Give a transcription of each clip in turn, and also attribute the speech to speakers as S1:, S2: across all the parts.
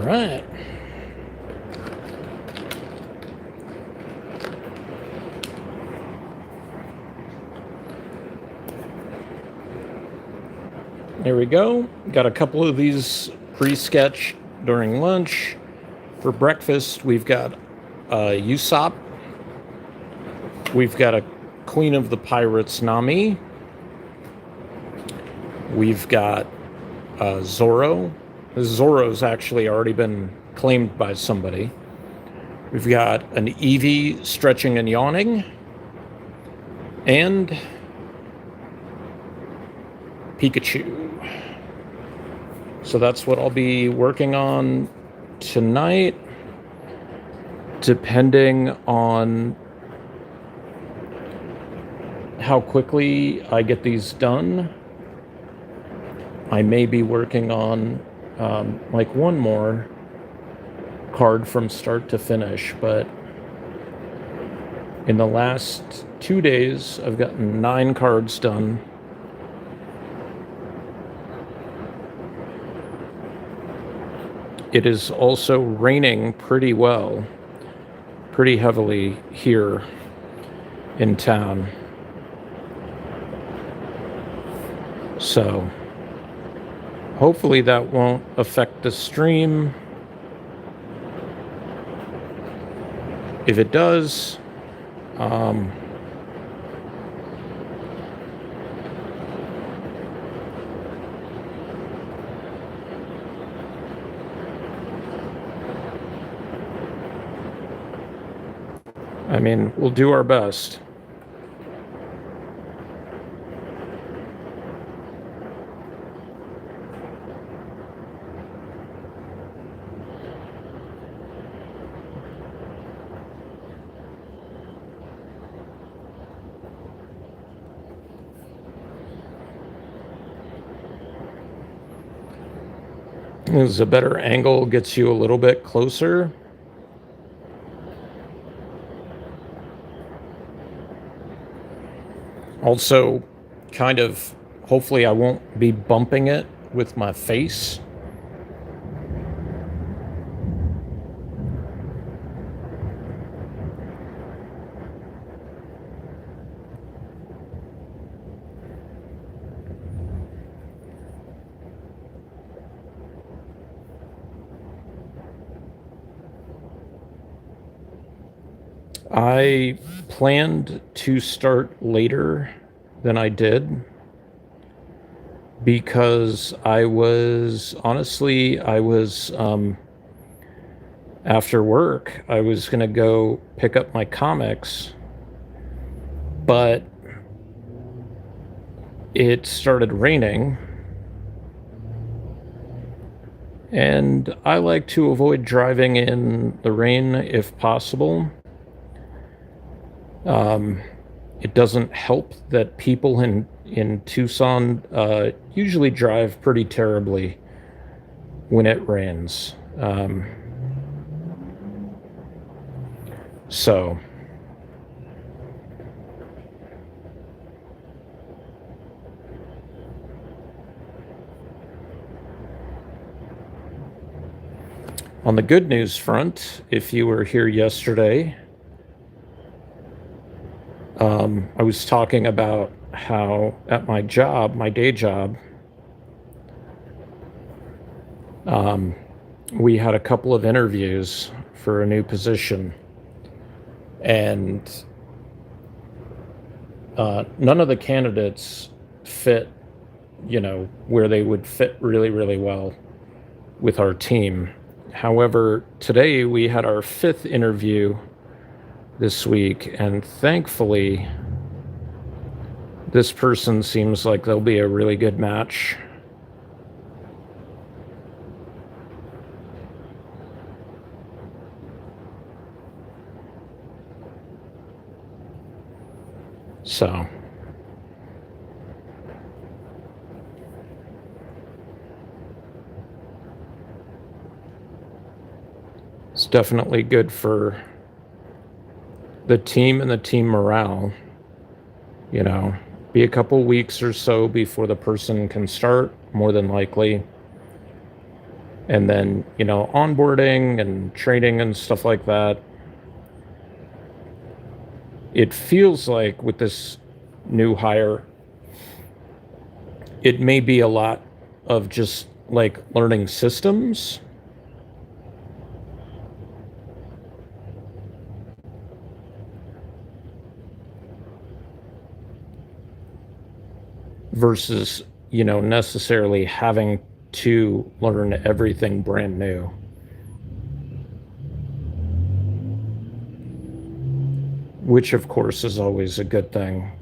S1: right. There we go. Got a couple of these pre-sketched during lunch. For breakfast, we've got Usopp. We've got a Queen of the Pirates, Nami. We've got Zoro. Zoro's actually already been claimed by somebody. We've got an Eevee stretching and yawning. And Pikachu. So that's what I'll be working on tonight, depending on how quickly I get these done. I may be working on like one more card from start to finish, but in the last 2 days, I've gotten 9 cards done. It is also raining pretty heavily here in town. So hopefully that won't affect the stream. If it does, I mean, we'll do our best. As a better angle gets you a little bit closer. Also, kind of, hopefully I won't be bumping it with my face. I planned to start later than I did because I was after work, I was going to go pick up my comics, but it started raining, and I like to avoid driving in the rain if possible. It doesn't help that people in Tucson usually drive pretty terribly when it rains. So on the good news front, if you were here yesterday, I was talking about how at my job, my day job, we had a couple of interviews for a new position, and none of the candidates fit, where they would fit really, really well with our team. However, today we had our 5th interview this week, and thankfully this person seems like they'll be a really good match. So it's definitely good for the team and the team morale. Be a couple weeks or so before the person can start, more than likely. And then, onboarding and training and stuff like that. It feels like with this new hire, it may be a lot of just like learning systems versus, necessarily having to learn everything brand new. Which, of course, is always a good thing.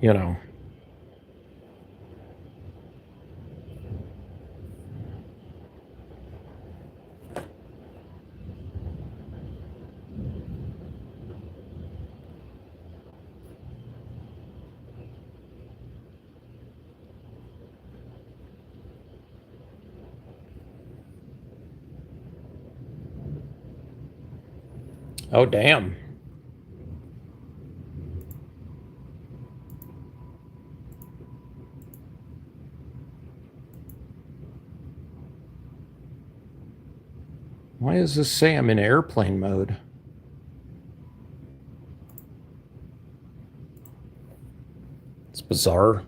S1: Oh, damn. Why does this say I'm in airplane mode? It's bizarre.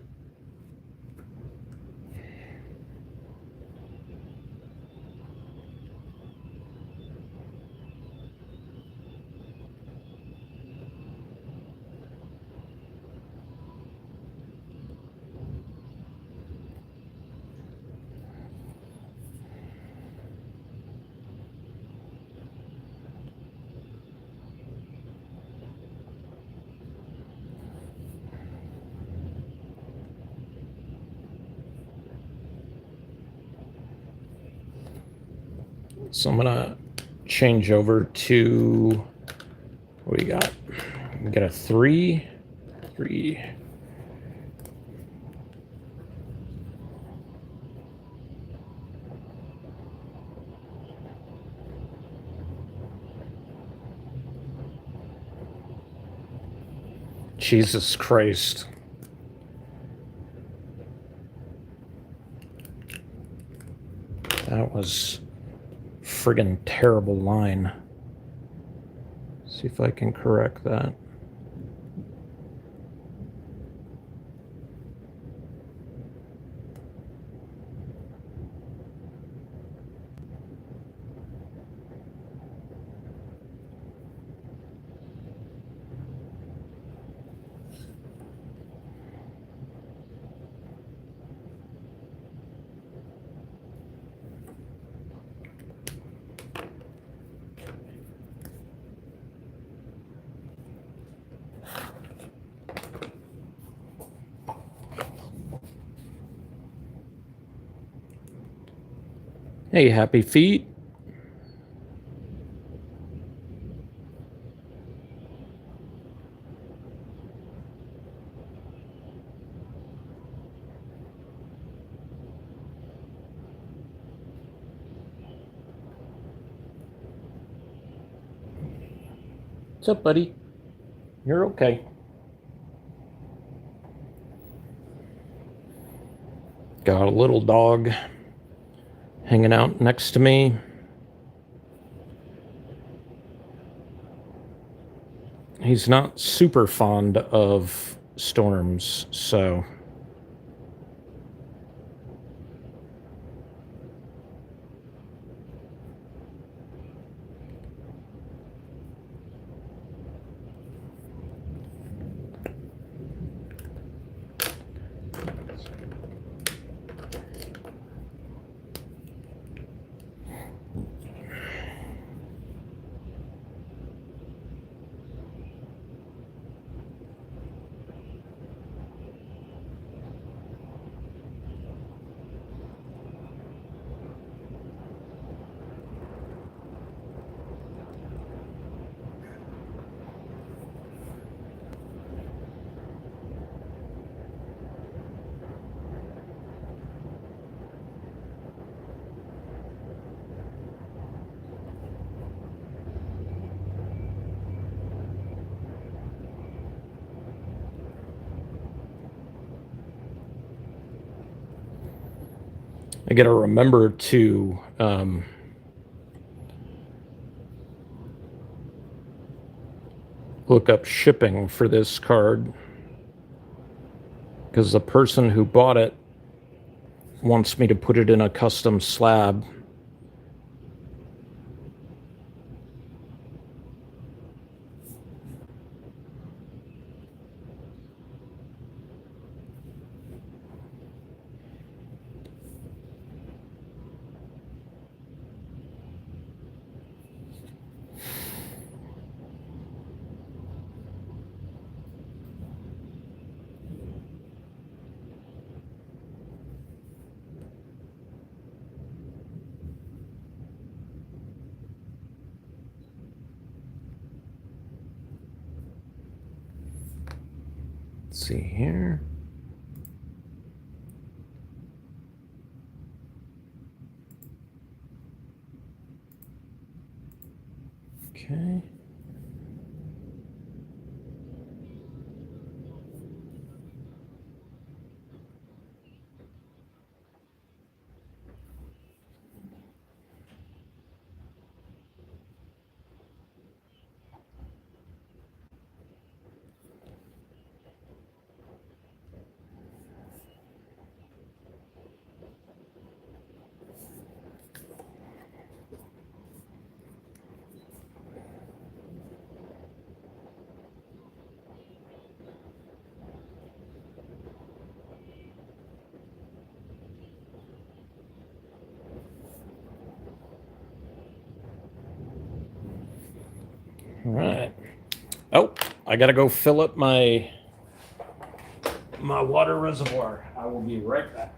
S1: So I'm gonna change over to what do we got? We got a 3. Jesus Christ. That was friggin' terrible line. See if I can correct that. Hey, Happy Feet. What's up, buddy? You're okay. Got a little dog hanging out next to me. He's not super fond of storms, so I got to remember to look up shipping for this card because the person who bought it wants me to put it in a custom slab. Let's see here. Okay. All right. Oh, I gotta go fill up my water reservoir. I will be right back.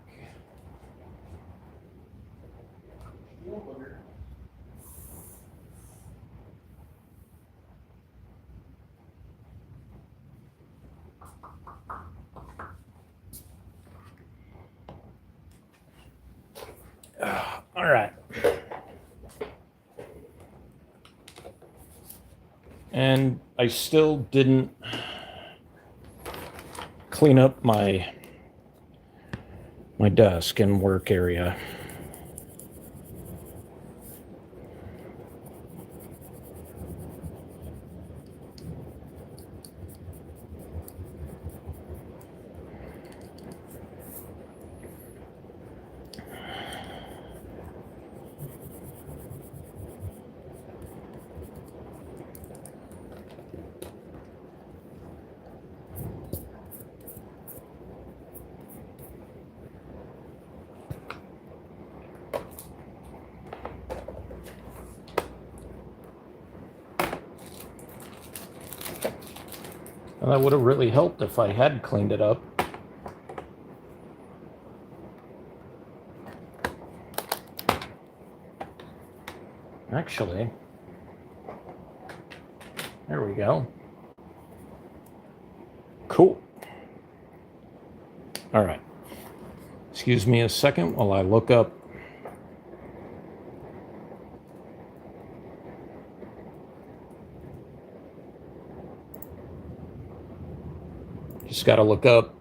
S1: All right. And I still didn't clean up my desk and work area. And that would have really helped if I had cleaned it up. Actually, there we go. Cool. All right. Excuse me a second while I look up. Just got to look up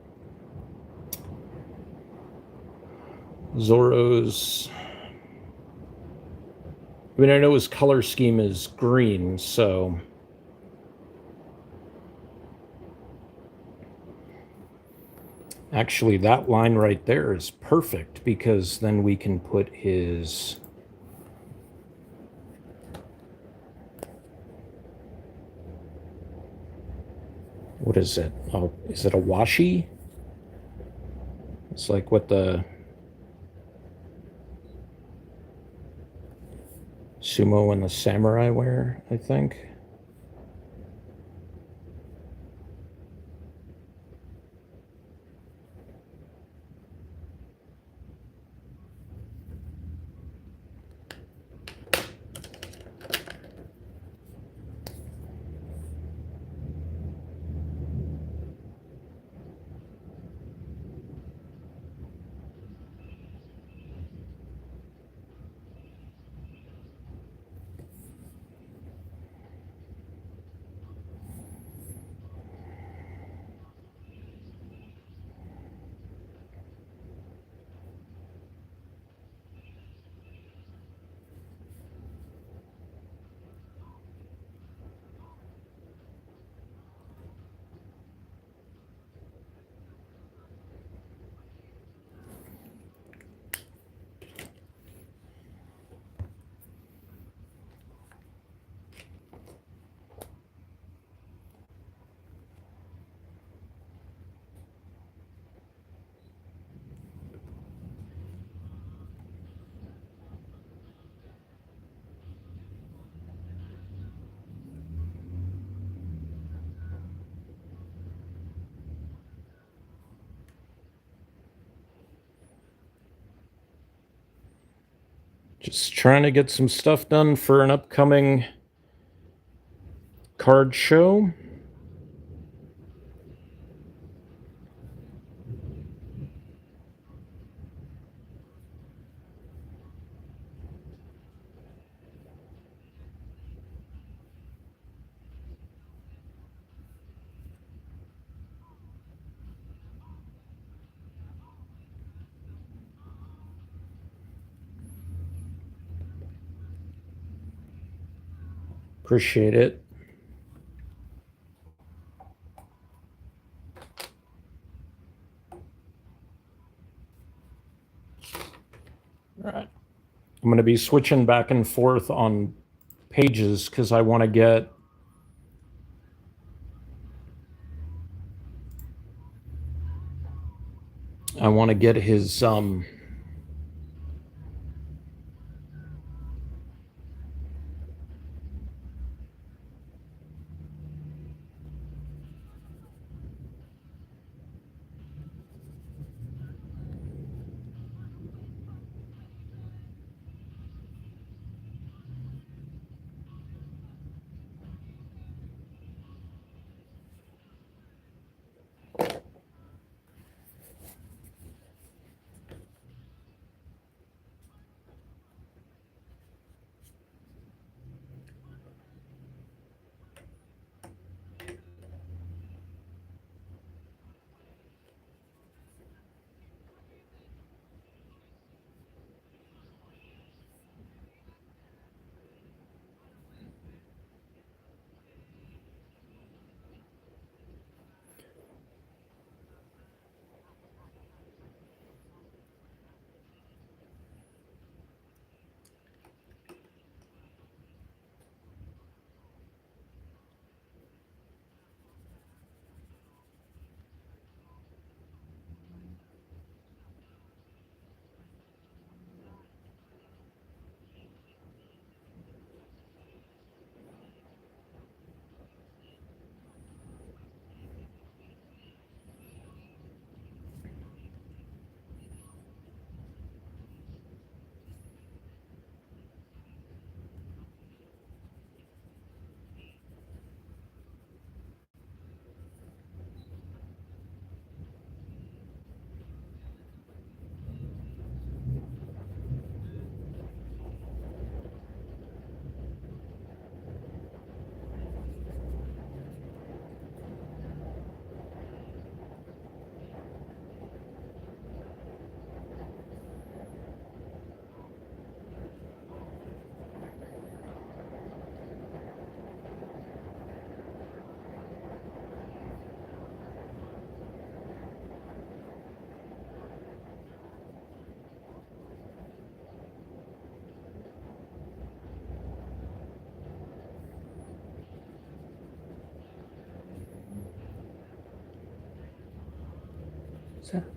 S1: Zoro's. I mean, I know his color scheme is green, so actually that line right there is perfect because then we can put his what is it? Oh, is it a washi? It's like what the sumo and the samurai wear, I think. Just trying to get some stuff done for an upcoming card show. Appreciate it. All right. I'm going to be switching back and forth on pages because I want to get his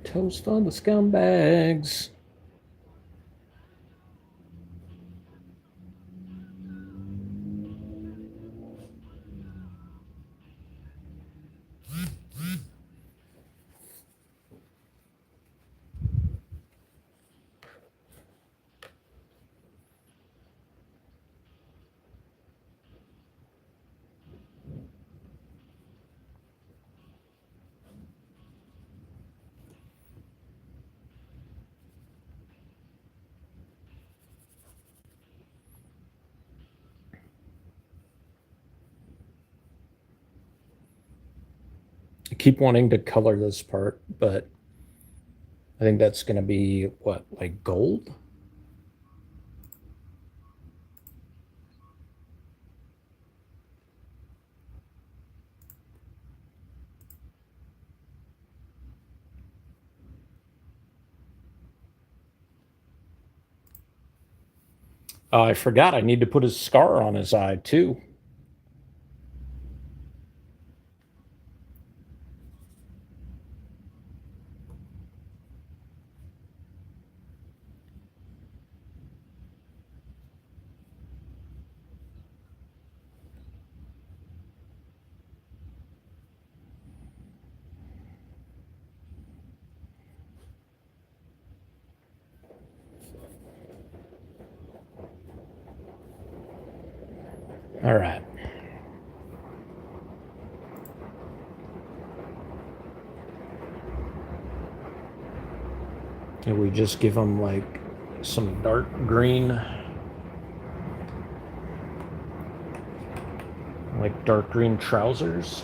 S1: toast on the scumbags. I keep wanting to color this part, but I think that's going to be what, like gold? I forgot I need to put his scar on his eye too. All right. And we just give them like some dark green, like dark green trousers.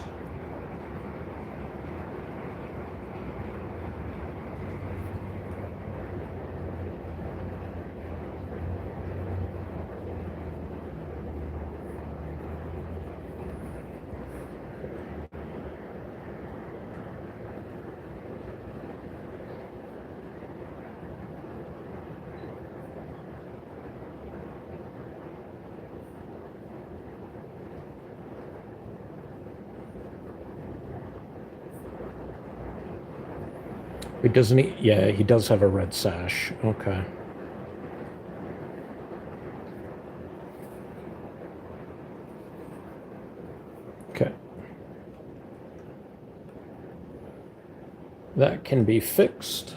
S1: He doesn't he? Yeah, he does have a red sash. Okay. Okay. That can be fixed.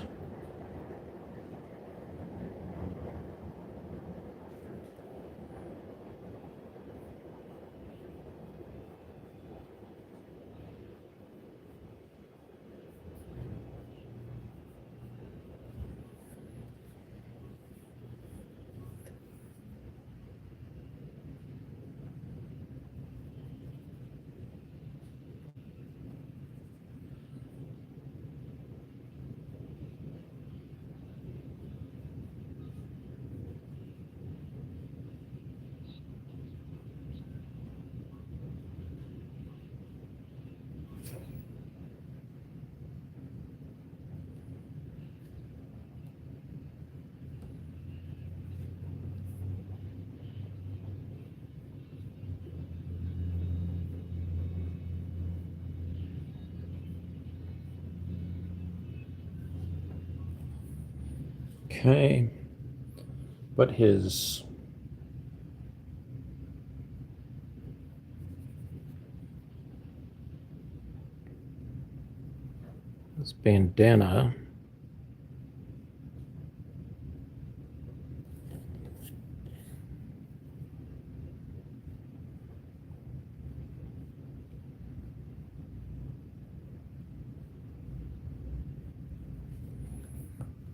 S1: Okay. But his bandana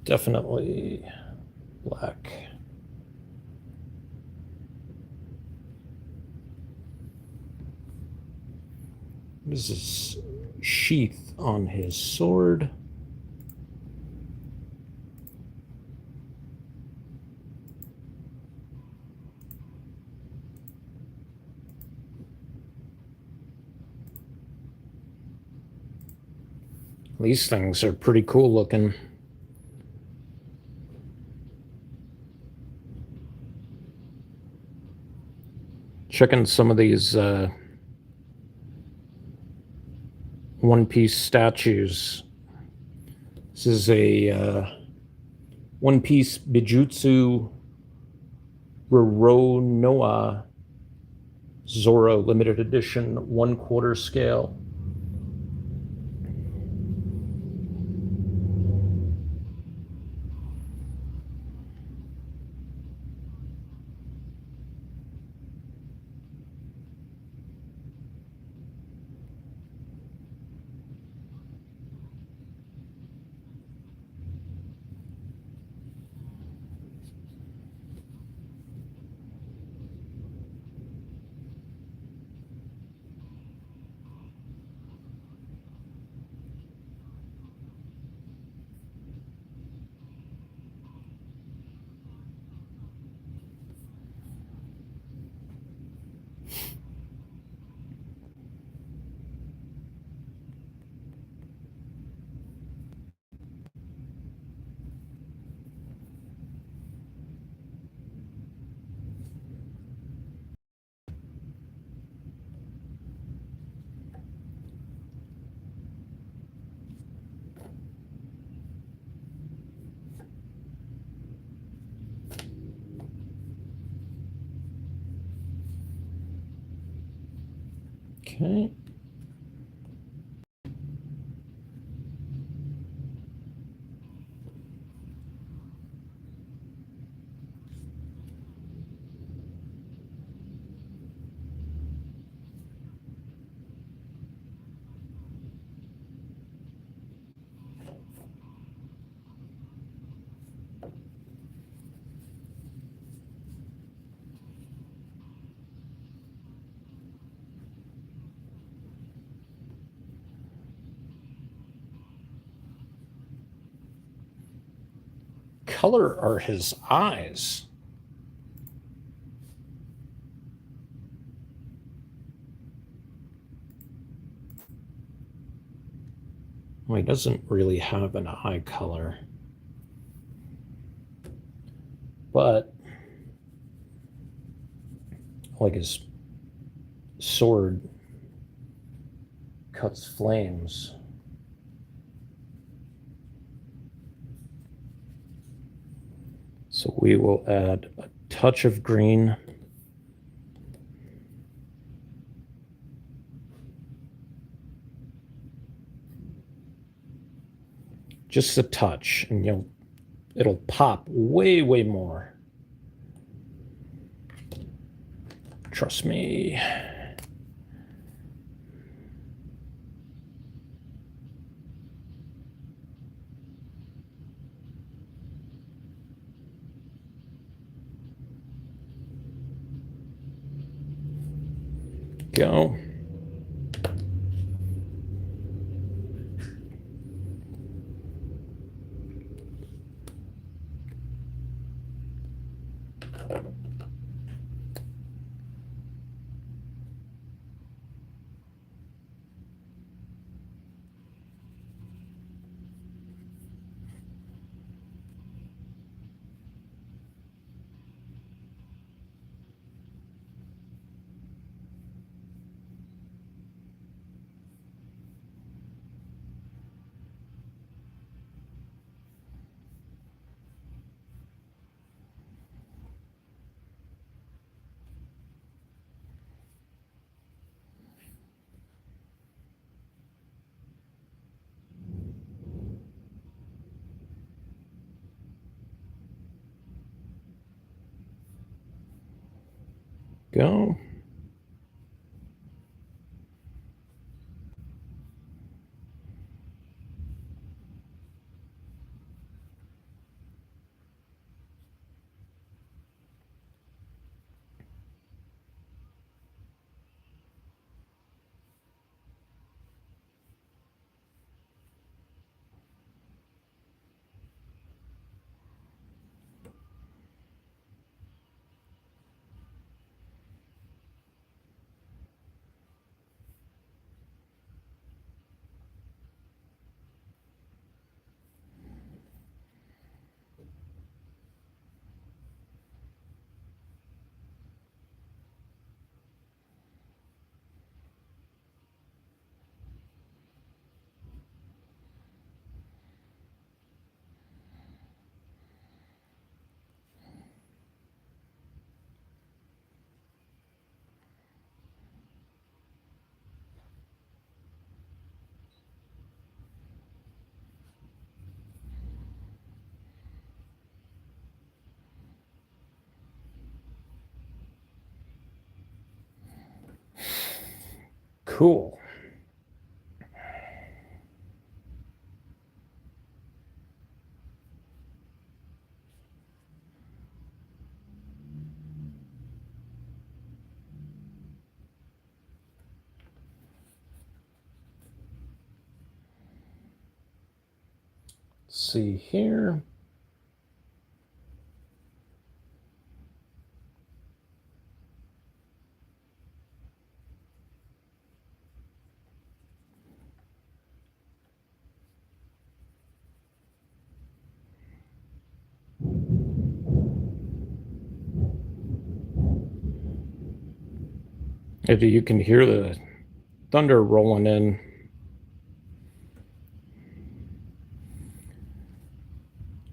S1: definitely black. This is sheath on his sword. These things are pretty cool looking. Checking some of these One Piece statues. This is a One Piece Bijutsu Roronoa Zoro limited edition 1/4 scale. Okay. color are his eyes? Well, he doesn't really have an eye color. But like his sword cuts flames. So we will add a touch of green. Just a touch, and it'll pop way, way more. Trust me. Go. Go. Cool. Let's see here. You can hear the thunder rolling in.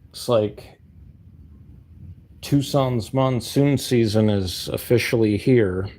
S1: It's like Tucson's monsoon season is officially here.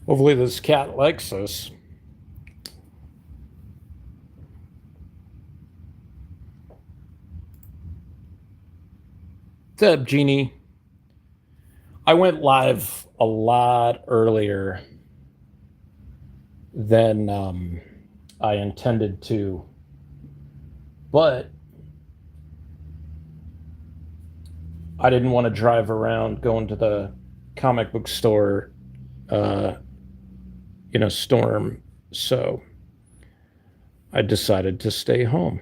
S1: Hopefully this cat likes us. What's up, Jeannie? I went live a lot earlier than I intended to, but I didn't want to drive around going to the comic book store uh, in a storm, so I decided to stay home.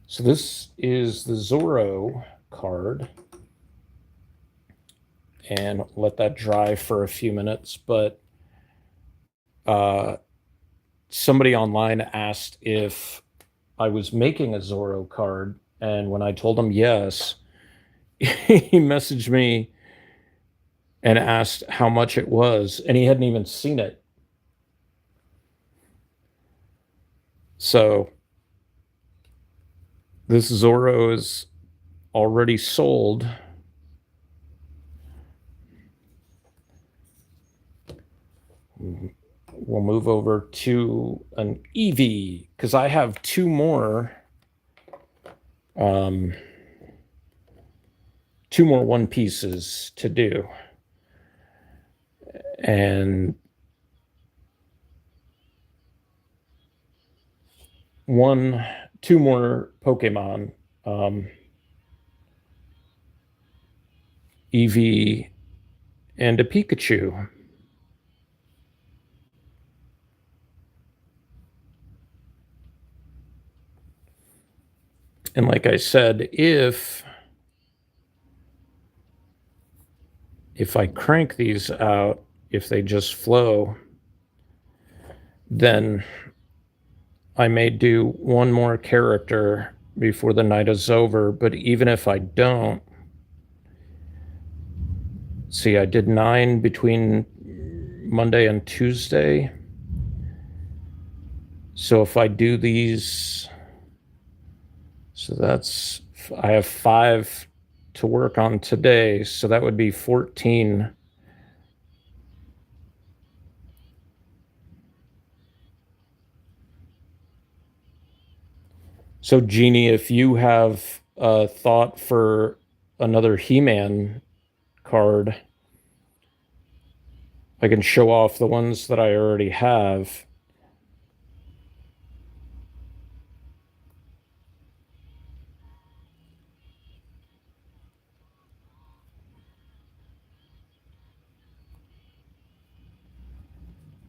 S1: So this is the Zorro card, and let that dry for a few minutes. But somebody online asked if I was making a Zorro card, and when I told him yes, he messaged me and asked how much it was, and he hadn't even seen it. So this Zorro is already sold. We'll move over to an Eevee because I have two more One Pieces to do. And two more Pokemon, Eevee and a Pikachu. And like I said, if I crank these out, if they just flow, then I may do one more character before the night is over. But even if I don't, see, I did 9 between Monday and Tuesday. So if I do these, so I have 5 to work on today. So that would be 14. So, Jeannie, if you have a thought for another He-Man card, I can show off the ones that I already have.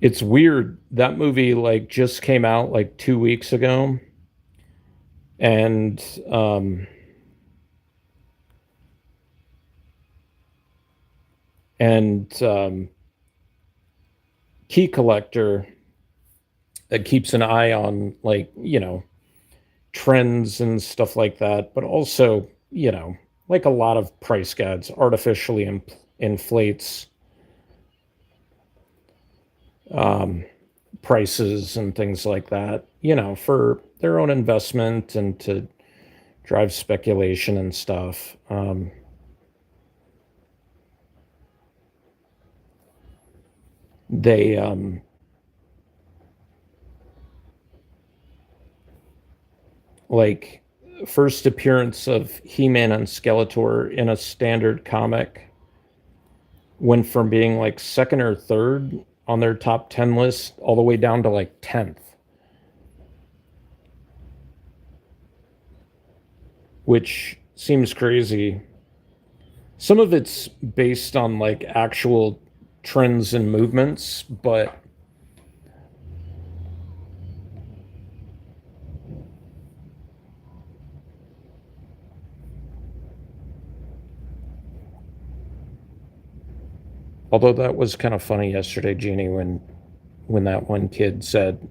S1: It's weird. That movie like just came out like 2 weeks ago. And and Key Collector that keeps an eye on like, trends and stuff like that, but also, like a lot of price guides artificially inflates prices and things like that, for their own investment and to drive speculation and stuff. They like first appearance of He-Man and Skeletor in a standard comic went from being like second or third on their top 10 list all the way down to like 10th, which seems crazy. Some of it's based on like actual trends and movements, but although that was kind of funny yesterday, Jeannie, when that one kid said,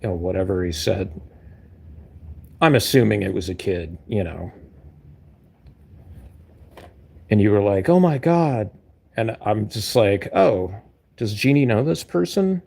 S1: whatever he said. I'm assuming it was a kid, and you were like, "Oh my god," and I'm just like, "Oh, does Jeannie know this person?"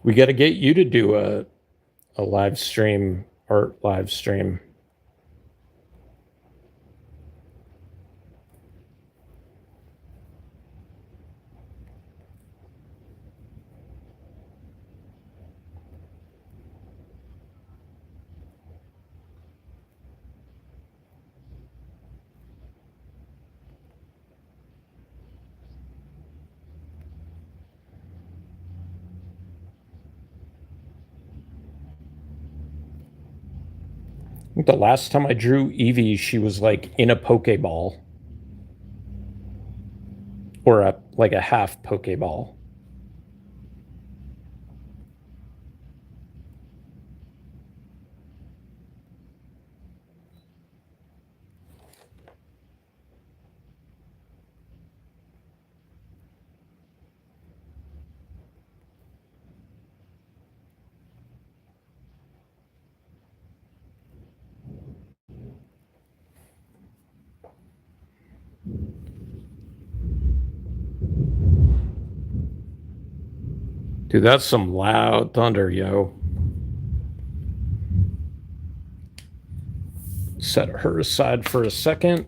S1: We got to get you to do a live stream, art live stream. I think the last time I drew Eevee, she was like in a Pokeball. Or like a half Pokeball. Dude, that's some loud thunder, yo. Set her aside for a second.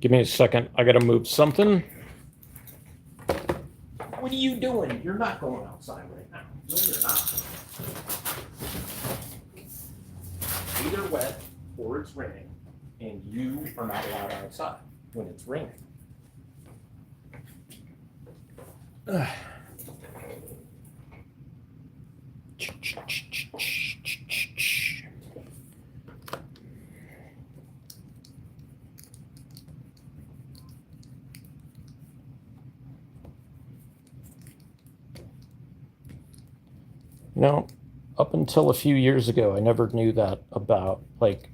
S1: Give me a second. I gotta move something. What are you doing? You're not going outside right now. No, you're not. Either wet or it's raining, and you are not allowed outside when it's raining. Ugh. No, up until a few years ago, I never knew that about like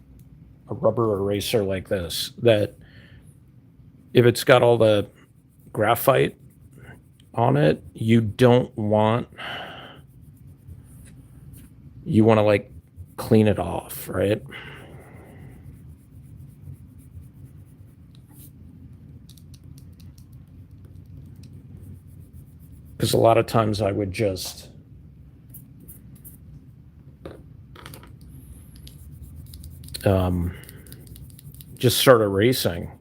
S1: a rubber eraser like this, that if it's got all the graphite on it, you want to like clean it off, right? Because a lot of times I would just start erasing,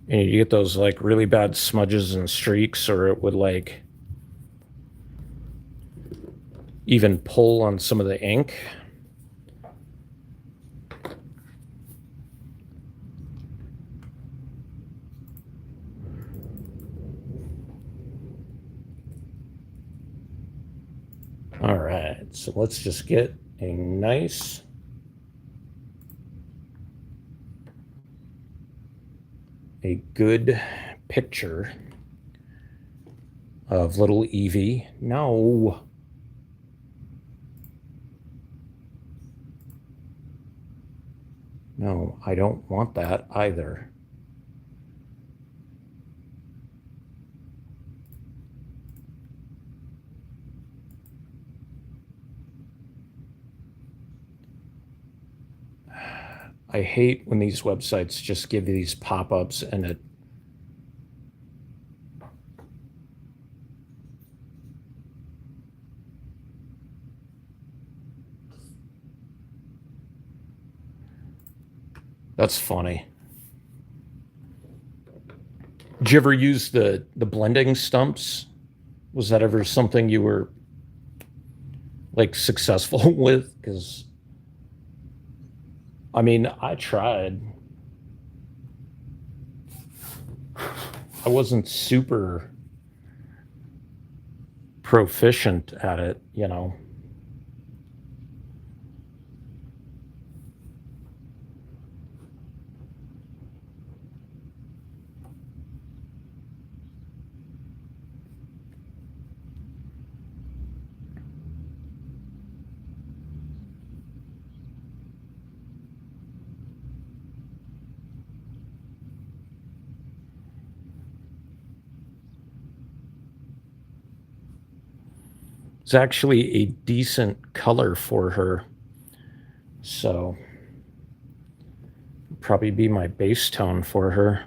S1: and you get those like really bad smudges and streaks, or it would like even pull on some of the ink. All right, so let's just get a nice good picture of little Eevee. No. No, I don't want that either. I hate when these websites just give you these pop-ups and it that's funny. Did you ever use the blending stumps? Was that ever something you were like successful with? Because I mean, I tried. I wasn't super proficient at it, you know. It's actually a decent color for her. So probably be my base tone for her.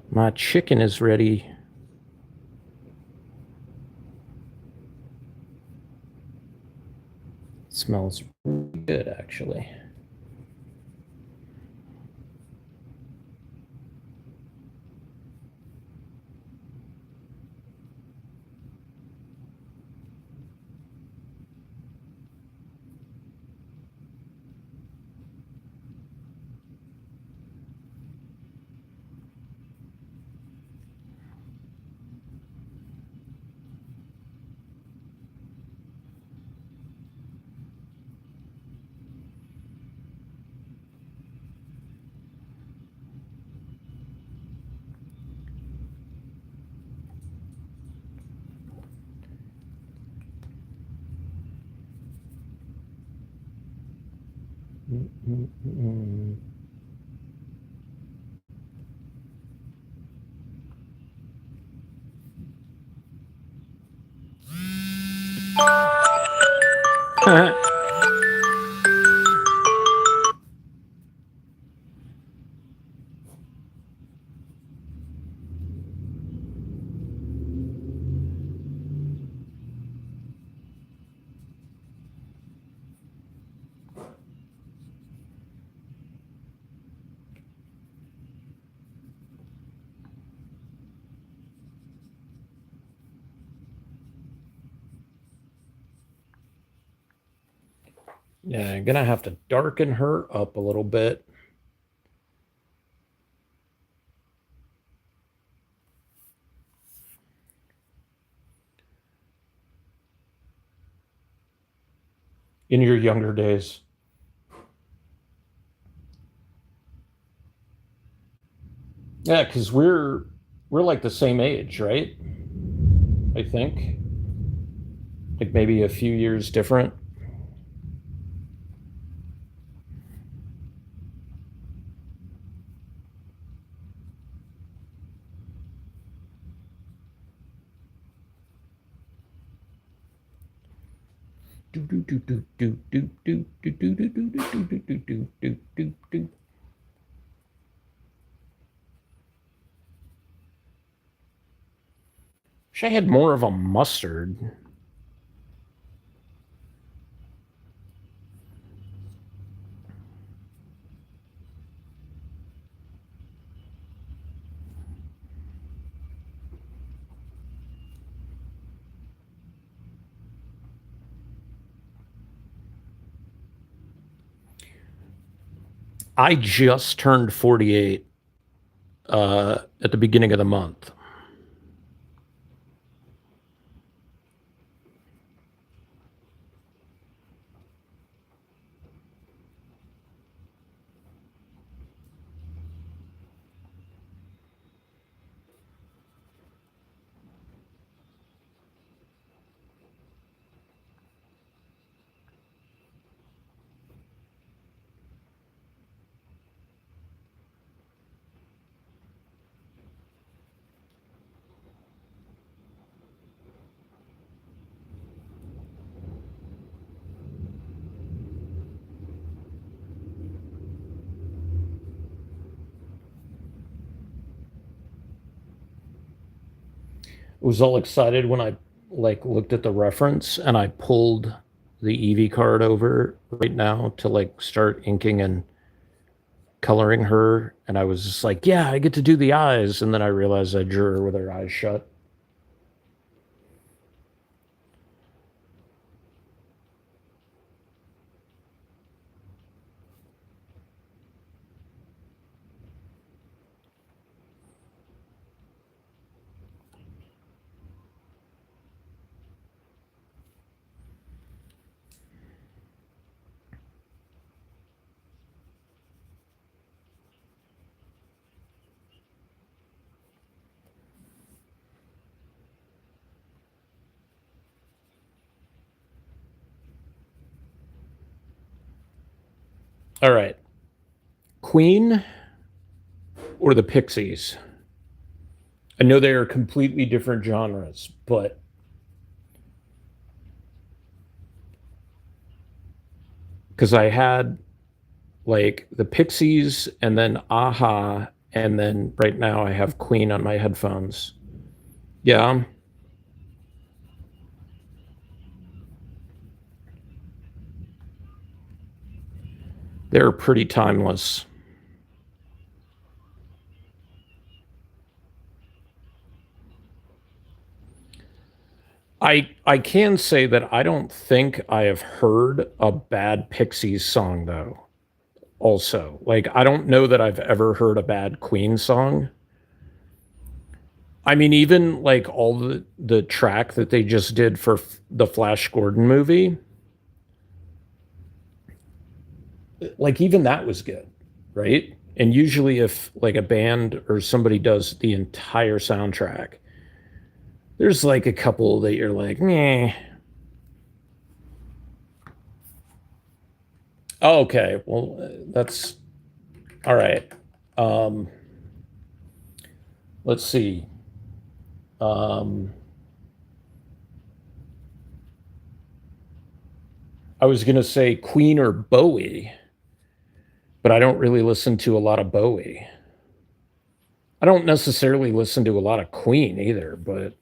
S1: My chicken is ready. It smells really good, actually. Yeah, I'm gonna have to darken her up a little bit. In your younger days. Yeah, because we're like the same age, right? I think. Like maybe a few years different. Do do do do do do do do do do do do do do do do do do. Wish I had more of a mustard. I just turned 48 at the beginning of the month. Was all excited when I like looked at the reference and I pulled the Eevee card over right now to like start inking and coloring her, and I was just like, yeah, I get to do the eyes, and then I realized I drew her with her eyes shut. All right. Queen or the Pixies? I know they are completely different genres, but because I had like the Pixies and then Aha, and then right now I have Queen on my headphones. Yeah, they're pretty timeless. I can say that I don't think I have heard a bad Pixies song though. Also, like I don't know that I've ever heard a bad Queen song. I mean, even like all the track that they just did for the Flash Gordon movie, like even that was good, right? And usually, if like a band or somebody does the entire soundtrack, there's like a couple that you're like, meh. Oh, okay, well, that's all right. Um, let's see. Um, I was gonna say Queen or Bowie, but I don't really listen to a lot of Bowie. I don't necessarily listen to a lot of Queen either, but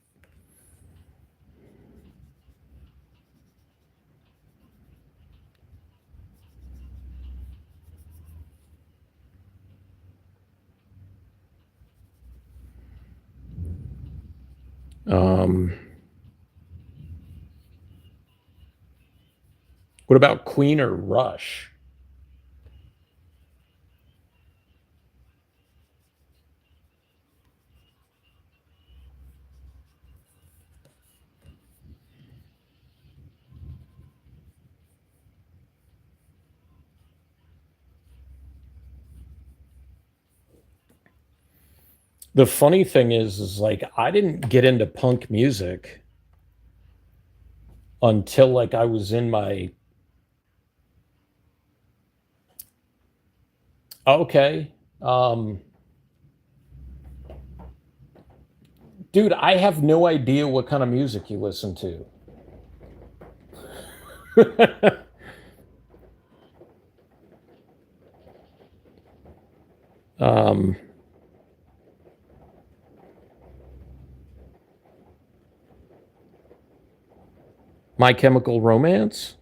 S1: um, what about Queen or Rush? The funny thing is like I didn't get into punk music until like I was in my okay. Um, dude, I have no idea what kind of music you listen to. um, My Chemical Romance?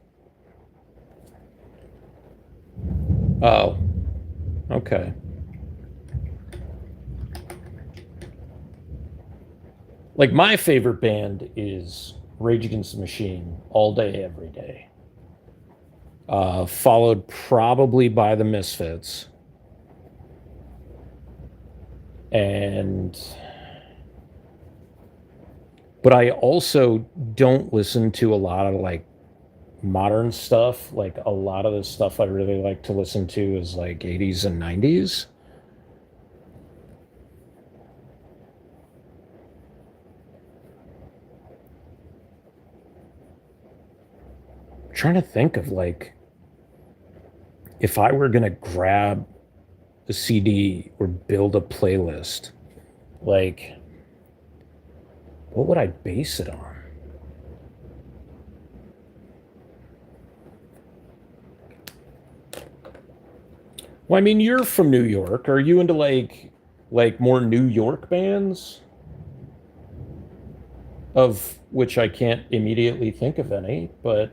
S1: Oh, okay. Like my favorite band is Rage Against the Machine all day, every day. Followed probably by the Misfits. And but I also don't listen to a lot of like modern stuff. Like a lot of the stuff I really like to listen to is like 80s and 90s. I'm trying to think of like if I were gonna grab a CD or build a playlist, like what would I base it on? Well, I mean, you're from New York. Are you into like more New York bands? Of which I can't immediately think of any, but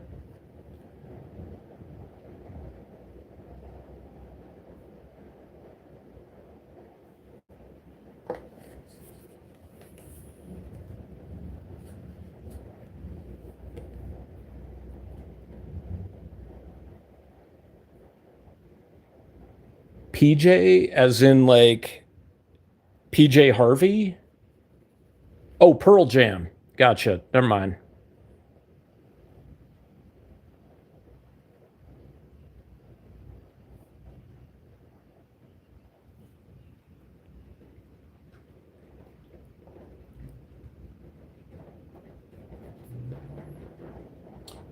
S1: PJ, as in like PJ Harvey? Oh, Pearl Jam. Gotcha. Never mind.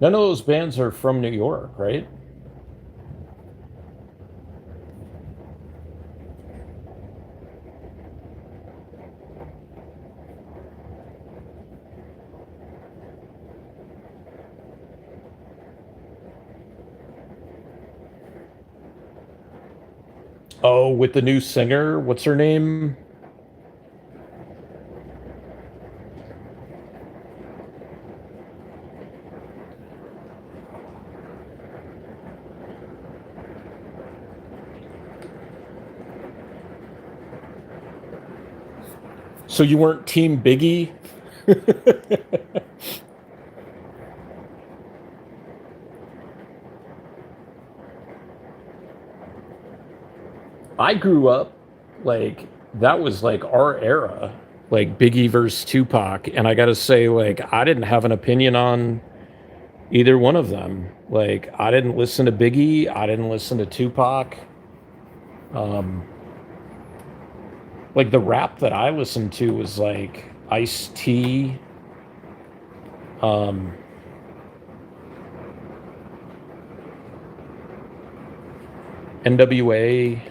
S1: None of those bands are from New York, right? Oh, with the new singer, what's her name? So you weren't Team Biggie? I grew up like that was like our era, like Biggie versus Tupac, and I got to say, like I didn't have an opinion on either one of them. Like I didn't listen to Biggie, I didn't listen to Tupac. Um, like the rap that I listened to was like Ice T, um, NWA.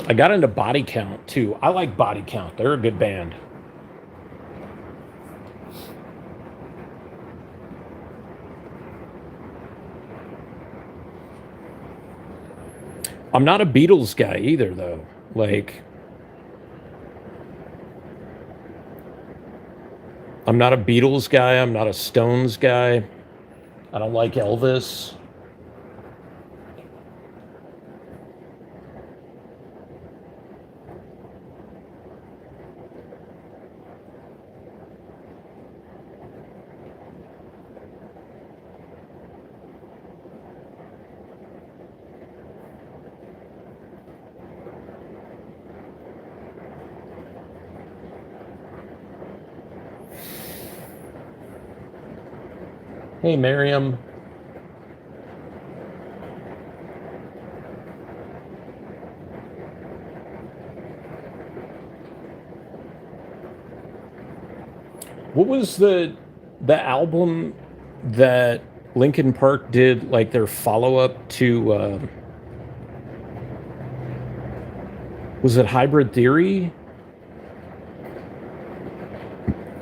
S1: I got into Body Count too. I like Body Count. They're a good band. I'm not a Beatles guy either, though. Like, I'm not a Beatles guy. I'm not a Stones guy. I don't like Elvis. Hey, Miriam. What was the album that Linkin Park did, like their follow up to? Was it Hybrid Theory?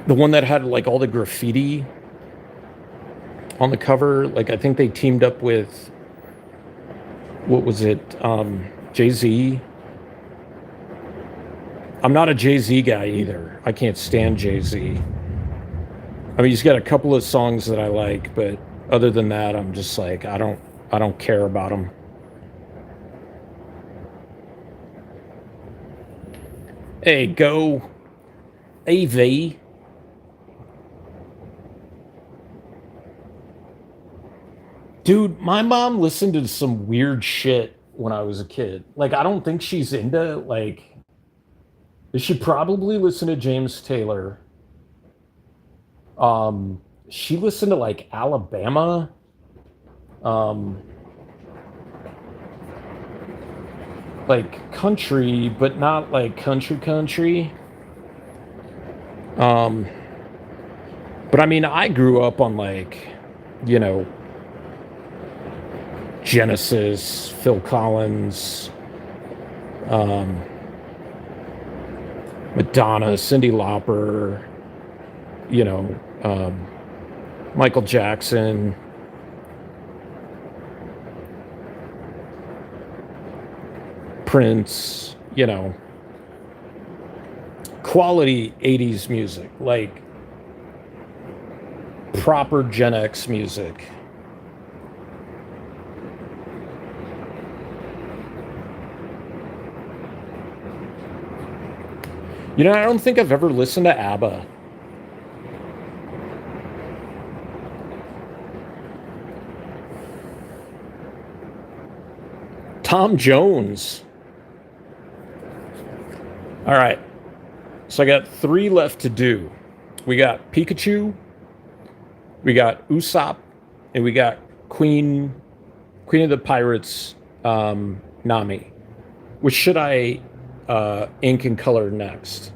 S1: The one that had like all the graffiti on the cover. Like I think they teamed up with what was it? Jay Z. I'm not a Jay Z guy either. I can't stand Jay Z. I mean, he's got a couple of songs that I like, but other than that, I'm just like I don't care about him. Hey, go AV. Dude, my mom listened to some weird shit when I was a kid. Like, I don't think she's into, like, she probably listened to James Taylor. She listened to, like, Alabama. Um, like, country, but not, like, country country. Um, but I mean, I grew up on, like, you know, Genesis, Phil Collins, um, Madonna, Cyndi Lauper, you know, Michael Jackson, Prince, you know, quality 80s music, like proper Gen X music. You know, I don't think I've ever listened to ABBA. Tom Jones. All right. So I got three left to do. We got Pikachu, we got Usopp, and we got Queen of the Pirates, Nami. Which should I ink and color next?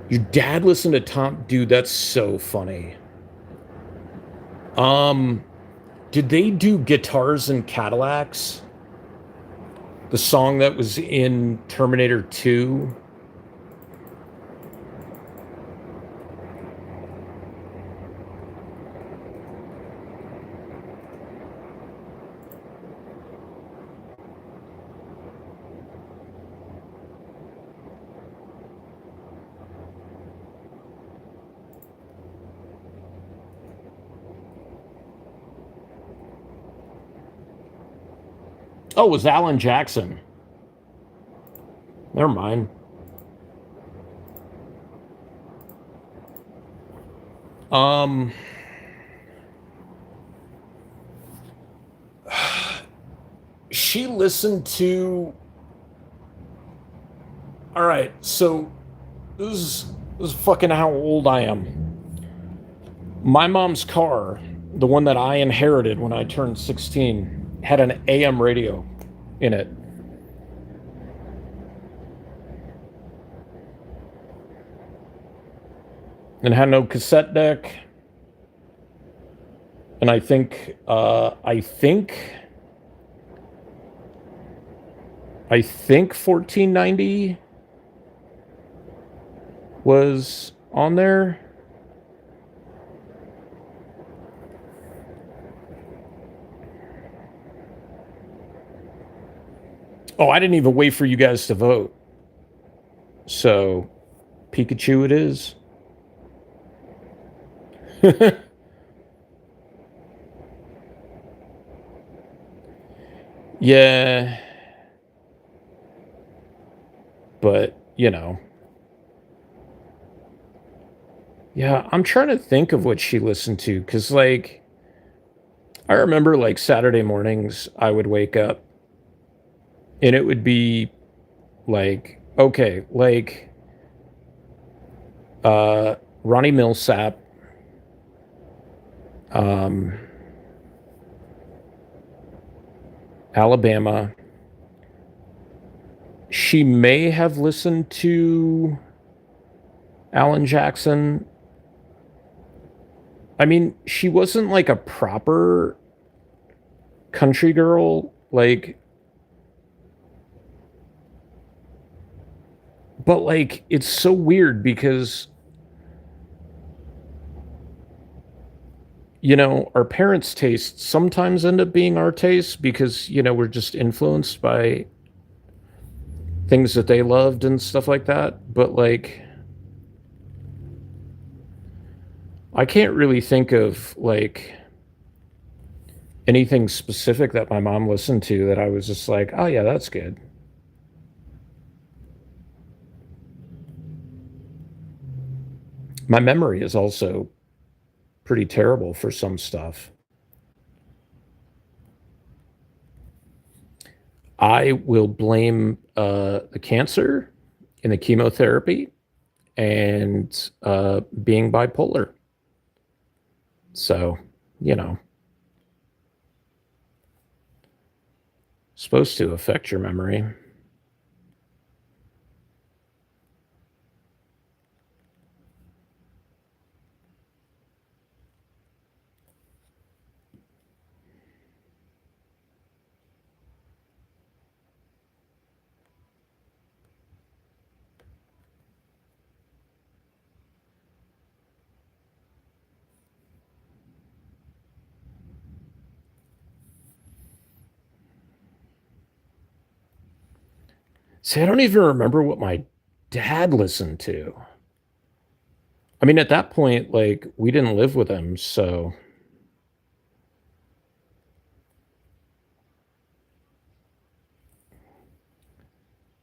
S1: Your dad listened to Tom? Dude, that's so funny. Um, did they do Guitars and Cadillacs? The song that was in Terminator 2? Oh, it was Alan Jackson. Never mind. Um, she listened to. All right, so this is fucking how old I am. My mom's car, the one that I inherited when I turned 16, had an AM radio in it. And had no cassette deck. And I think 1490 was on there. Oh, I didn't even wait for you guys to vote. So, Pikachu it is. Yeah, but, yeah, I'm trying to think of what she listened to cuz like I remember like Saturday mornings I would wake up and it would be like okay, like uh Ronnie Millsap, um Alabama. She may have listened to Alan Jackson. I mean, she wasn't like a proper country girl, like, but like, it's so weird because, our parents' tastes sometimes end up being our tastes because, we're just influenced by things that they loved and stuff like that. But like, I can't really think of like anything specific that my mom listened to that I was just like, oh yeah, that's good. My memory is also pretty terrible for some stuff. I will blame the cancer and the chemotherapy and being bipolar. So, you know, supposed to affect your memory. See, I don't even remember what my dad listened to. I mean, at that point, like, we didn't live with him, so.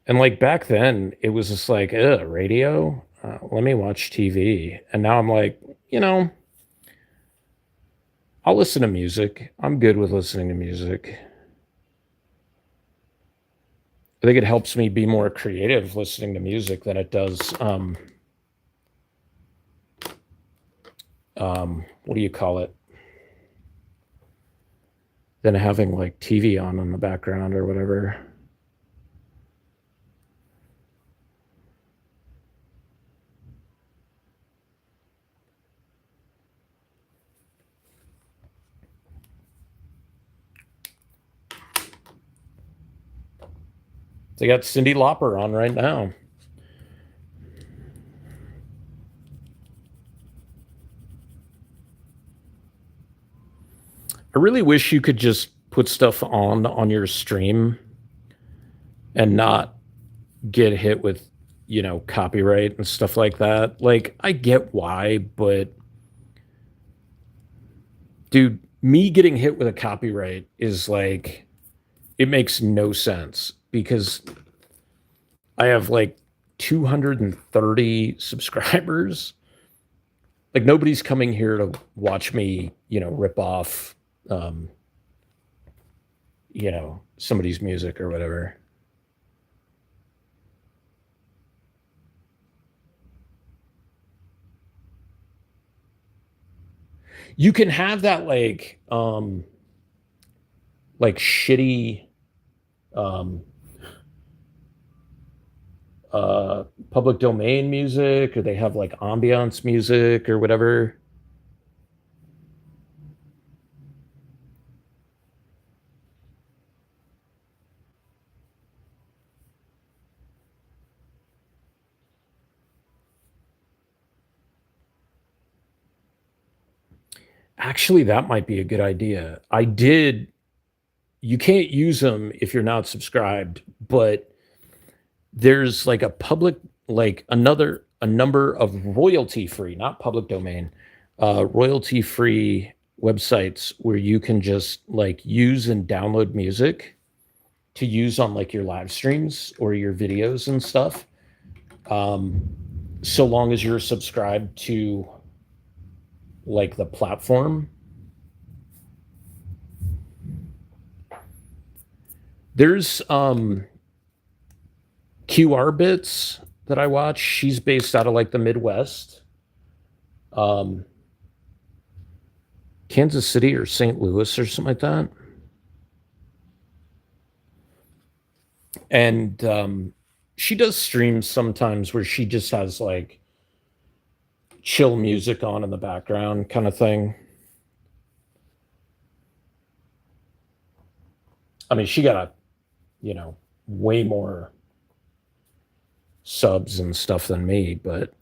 S1: And like back then, it was just like, radio? Let me watch TV. And now I'm like, you know, I'll listen to music. I'm good with listening to music. I think it helps me be more creative listening to music than it does, what do you call it? Than having like TV on in the background or whatever. They got Cyndi Lauper on right now. I really wish you could just put stuff on your stream and not get hit with, copyright and stuff like that. Like, I get why, but dude, me getting hit with a copyright is like It makes no sense because I have like 230 subscribers. Like nobody's coming here to watch me, rip off, um, somebody's music or whatever. You can have that like shitty um public domain music, or they have like ambiance music or whatever. Actually, that might be a good idea. You can't use them if you're not subscribed, but there's like a number of royalty free, not public domain, royalty free websites where you can just like use and download music to use on like your live streams or your videos and stuff. Um, so long as you're subscribed to like the platform. There's QR Bits that I watch. She's based out of like the Midwest, um, Kansas City or St. Louis or something like that. And she does streams sometimes where she just has like chill music on in the background kind of thing. I mean, she got way more subs and stuff than me, but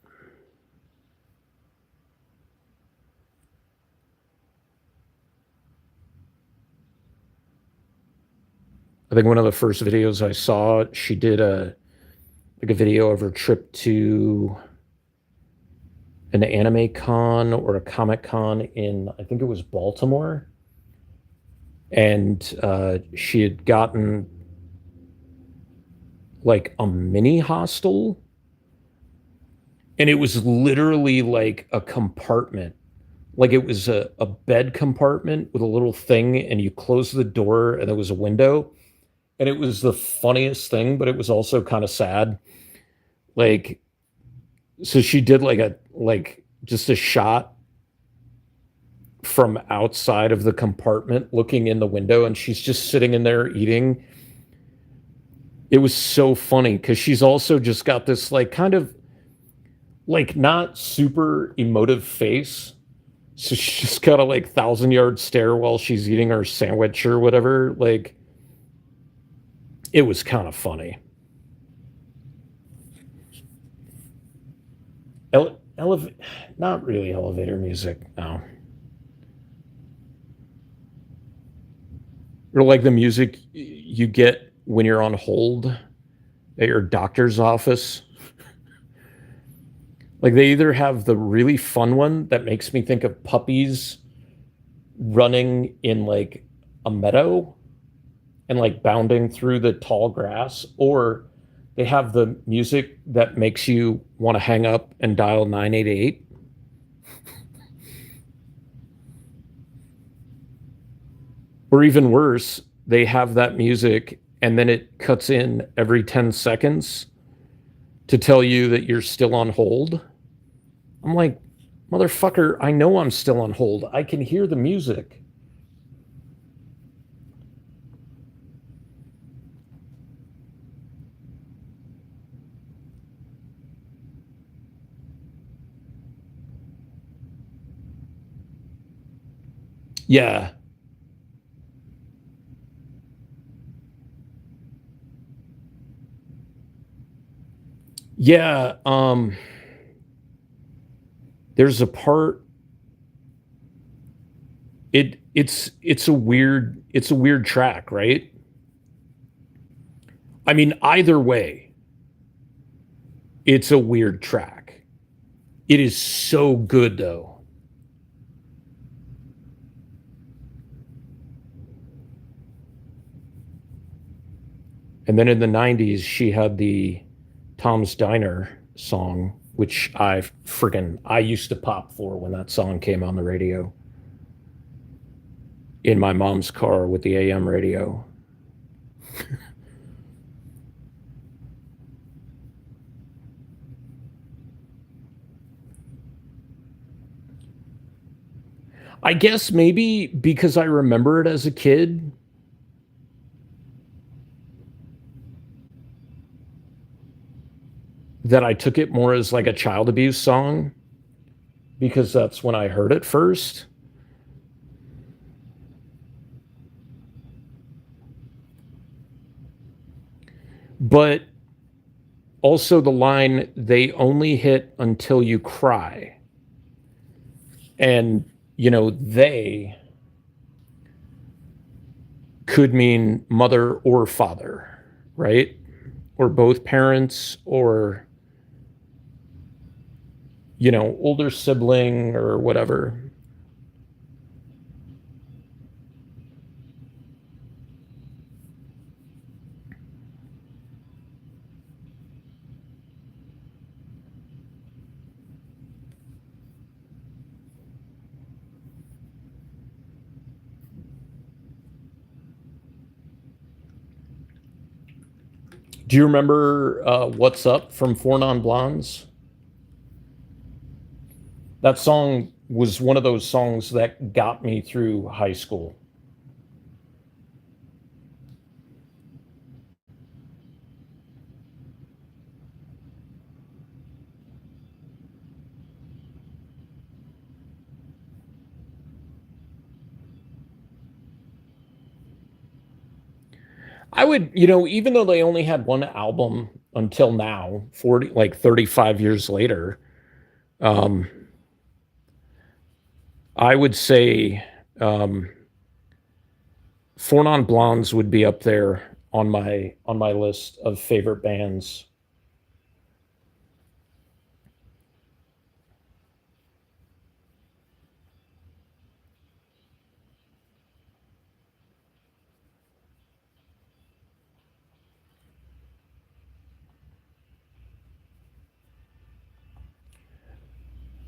S1: I think one of the first videos I saw, she did a video of her trip to an anime con or a comic con in, I think it was Baltimore, and she had gotten like a mini hostel, and it was literally like a compartment. Like it was a bed compartment with a little thing, and you close the door, and there was a window. And it was the funniest thing, but it was also kind of sad. Like, so she did like just a shot from outside of the compartment looking in the window, and she's just sitting in there eating. It was so funny because she's also just got this like kind of like not super emotive face. So she's just got a like 1,000 yard stare while she's eating her sandwich or whatever. Like it was kind of funny. Not really elevator music, no. Or like the music you get when you're on hold at your doctor's office. Like they either have the really fun one that makes me think of puppies running in like a meadow and like bounding through the tall grass, or they have the music that makes you want to hang up and dial 988. Or even worse, they have that music and then it cuts in every 10 seconds to tell you that you're still on hold. I'm like, motherfucker, I know I'm still on hold. I can hear the music. Yeah. Yeah. There's a part it's a weird track, right? I mean, either way, it's a weird track. It is so good though. And then in the 90s, she had the Tom's Diner song, which I used to pop for when that song came on the radio in my mom's car with the AM radio. I guess maybe because I remember it as a kid, that I took it more as like a child abuse song because that's when I heard it first. But also the line, they only hit until you cry. And, they could mean mother or father, right? Or both parents, or, older sibling or whatever. Do you remember What's Up from Four Non Blondes? That song was one of those songs that got me through high school. I would, even though they only had one album until now, 40, like 35 years later, um, I would say Four Non Blondes would be up there on my list of favorite bands.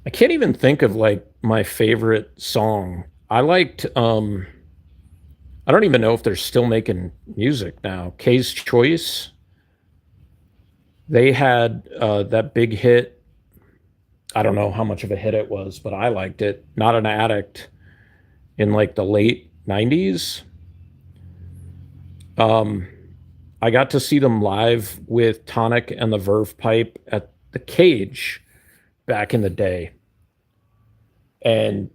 S1: I can't even think of like my favorite song. I don't even know if they're still making music now. K's Choice. They had that big hit. I don't know how much of a hit it was, but I liked it. Not an Addict in like the late 90s. Um, I got to see them live with Tonic and the Verve Pipe at the Cage back in the day. And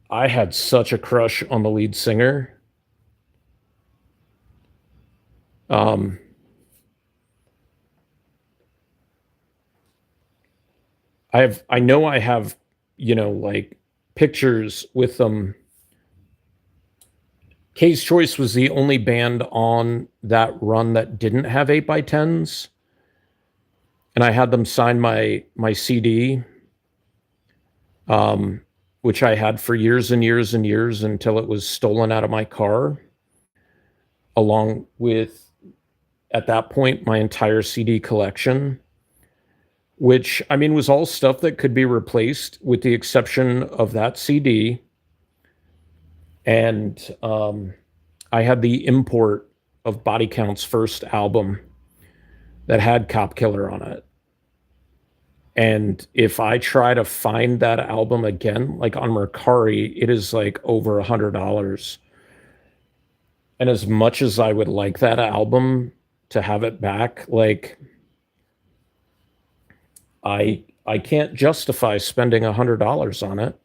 S1: I had such a crush on the lead singer. Um, I know I have, like pictures with them. K's Choice was the only band on that run that didn't have 8x10s. And I had them sign my CD, um, which I had for years and years and years until it was stolen out of my car, along with, at that point, my entire CD collection, which, I mean, was all stuff that could be replaced with the exception of that CD. And I had the import of Body Count's first album that had Cop Killer on it. And if I try to find that album again, like on Mercari, it is like over $100. And as much as I would like that album to have it back, like I can't justify spending $100 on it.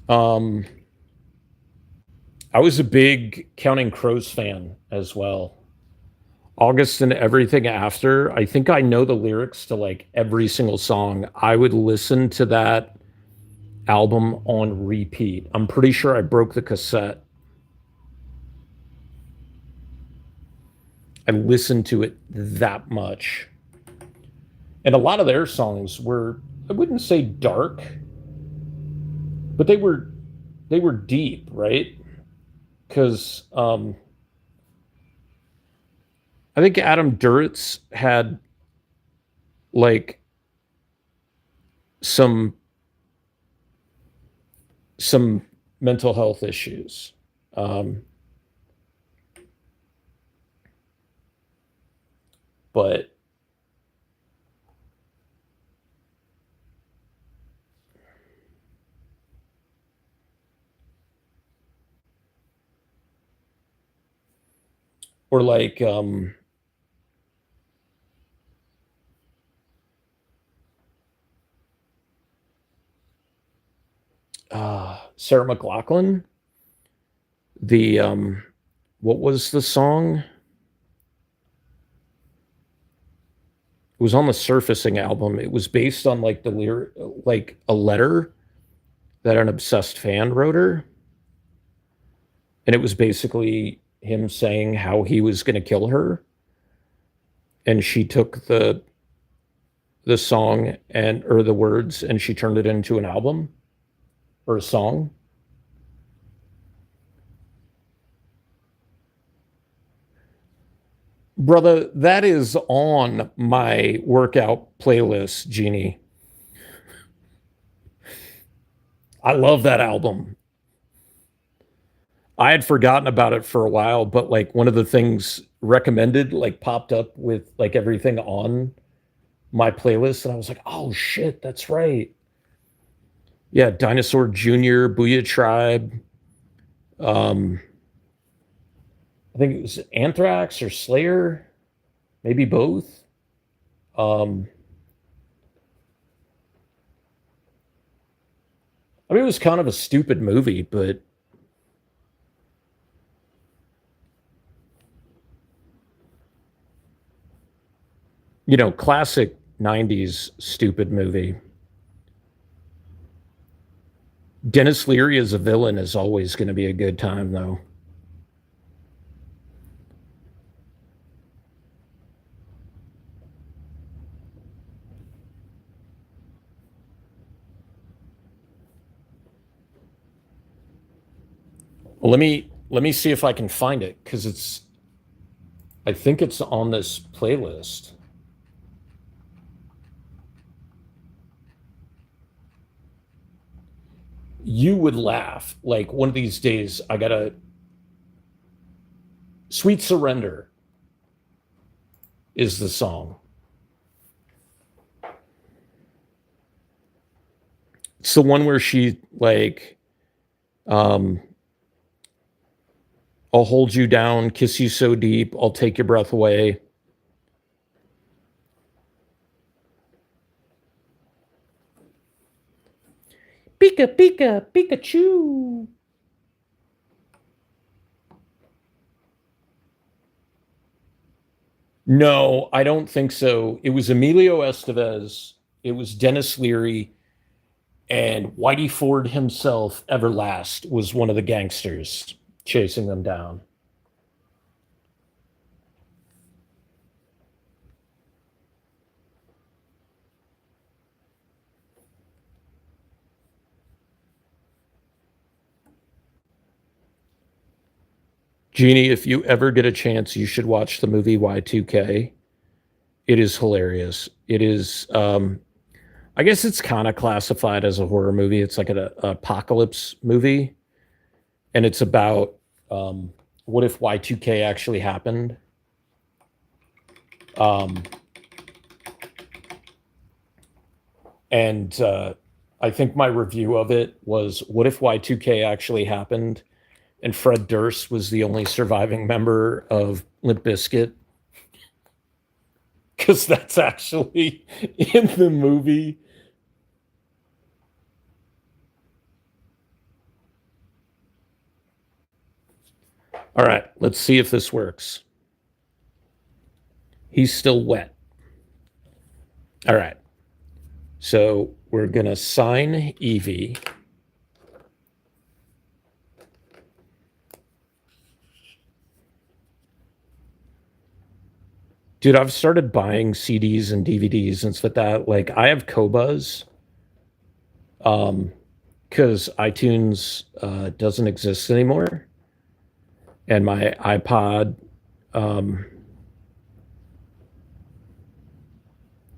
S1: Um, I was a big Counting Crows fan as well. August and Everything After. I think I know the lyrics to like every single song. I would listen to that album on repeat. I'm pretty sure I broke the cassette I listened to it that much. And a lot of their songs were, I wouldn't say dark, but they were deep, right? Because I think Adam Duritz had like some some mental health issues, um, but or like Sarah McLachlan. The what was the song? It was on the Surfacing album. It was based on like the lyric, like a letter that an obsessed fan wrote her, and it was basically him saying how he was going to kill her, and she took the song and or the words and she turned it into an album or a song. Brother, that is on my workout playlist, Jeannie. I love that album. I had forgotten about it for a while, but like one of the things recommended like popped up with like everything on my playlist, and I was like, oh shit, that's right. Yeah, Dinosaur Jr., Booyah Tribe. Um, I think it was Anthrax or Slayer, maybe both. Um, I mean, it was kind of a stupid movie, but classic '90s stupid movie. Dennis Leary as a villain is always going to be a good time, though. Well, let me see if I can find it because I think it's on this playlist. You would laugh. Like one of these days, I gotta. Sweet Surrender is the song. It's the one where she like, um, I'll hold you down, kiss you so deep, I'll take your breath away. Pika Pika Pikachu. No, I don't think so. It was Emilio Estevez. It was Dennis Leary, and Whitey Ford himself, Everlast, was one of the gangsters chasing them down. Jeannie, if you ever get a chance, you should watch the movie Y2K. It is hilarious. It is, I guess it's kind of classified as a horror movie. It's like an apocalypse movie, and it's about what if Y2K actually happened. Um, and I think my review of it was, what if Y2K actually happened? And Fred Durst was the only surviving member of Limp Bizkit, because that's actually in the movie. All right, let's see if this works. He's still wet. All right, so we're gonna sign Evie. Dude, I've started buying CDs and DVDs and stuff like that. Like, I have Kobas, because iTunes doesn't exist anymore, and my iPod um,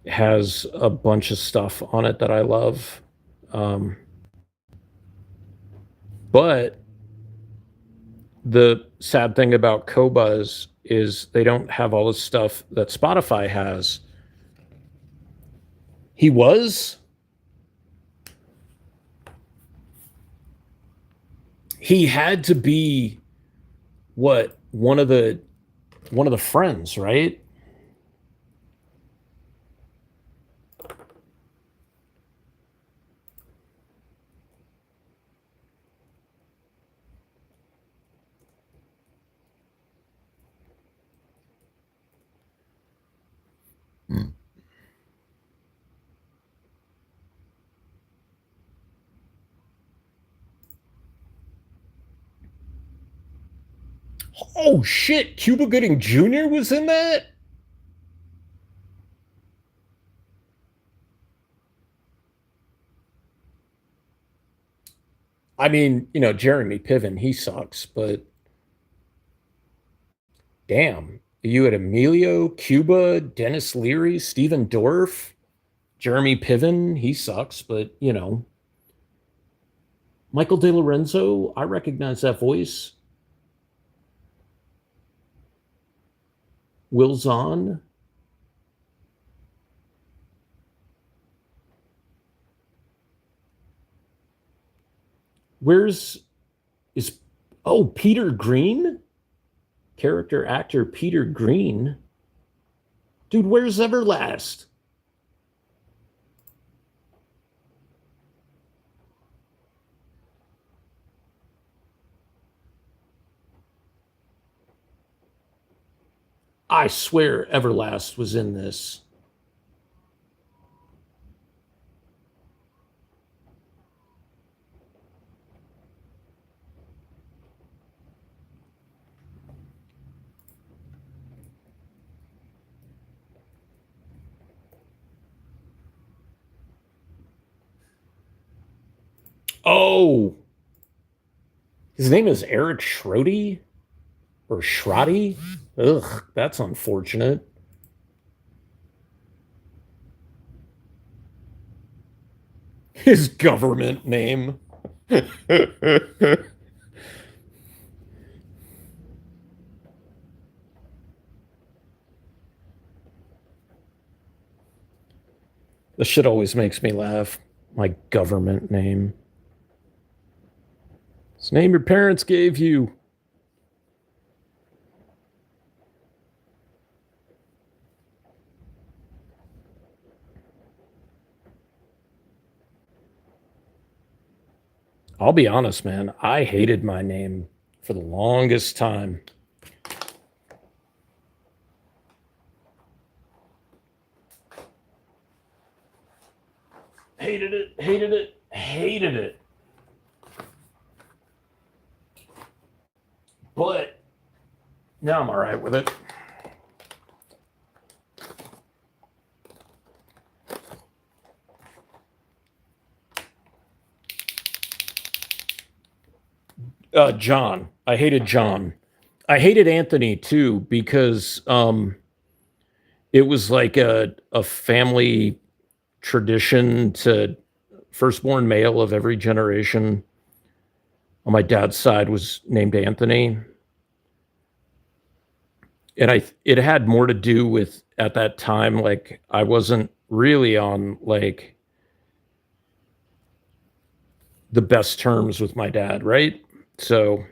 S1: has a bunch of stuff on it that I love. Um, but the sad thing about Kobas is they don't have all the stuff that Spotify has. He was he had to be what one of the friends, right? Oh shit, Cuba Gooding Jr. was in that? I mean, Jeremy Piven, he sucks, but damn. You had Emilio, Cuba, Dennis Leary, Stephen Dorff, Jeremy Piven, he sucks, but Michael De Lorenzo, I recognize that voice. Will Zahn. Where's is oh, Peter Green? Character actor Peter Green. Dude, where's Everlast? I swear Everlast was in this. Oh, his name is Eric Schrody or Schrody. Ugh, that's unfortunate. His government name. This shit always makes me laugh. My government name. It's the name your parents gave you. I'll be honest, man. I hated my name for the longest time. Hated it, hated it, hated it. But now I'm all right with it. John. I hated John. I hated Anthony too because it was like a family tradition to firstborn male of every generation on my dad's side was named Anthony. And it had more to do with at that time, like I wasn't really on like the best terms with my dad, right? So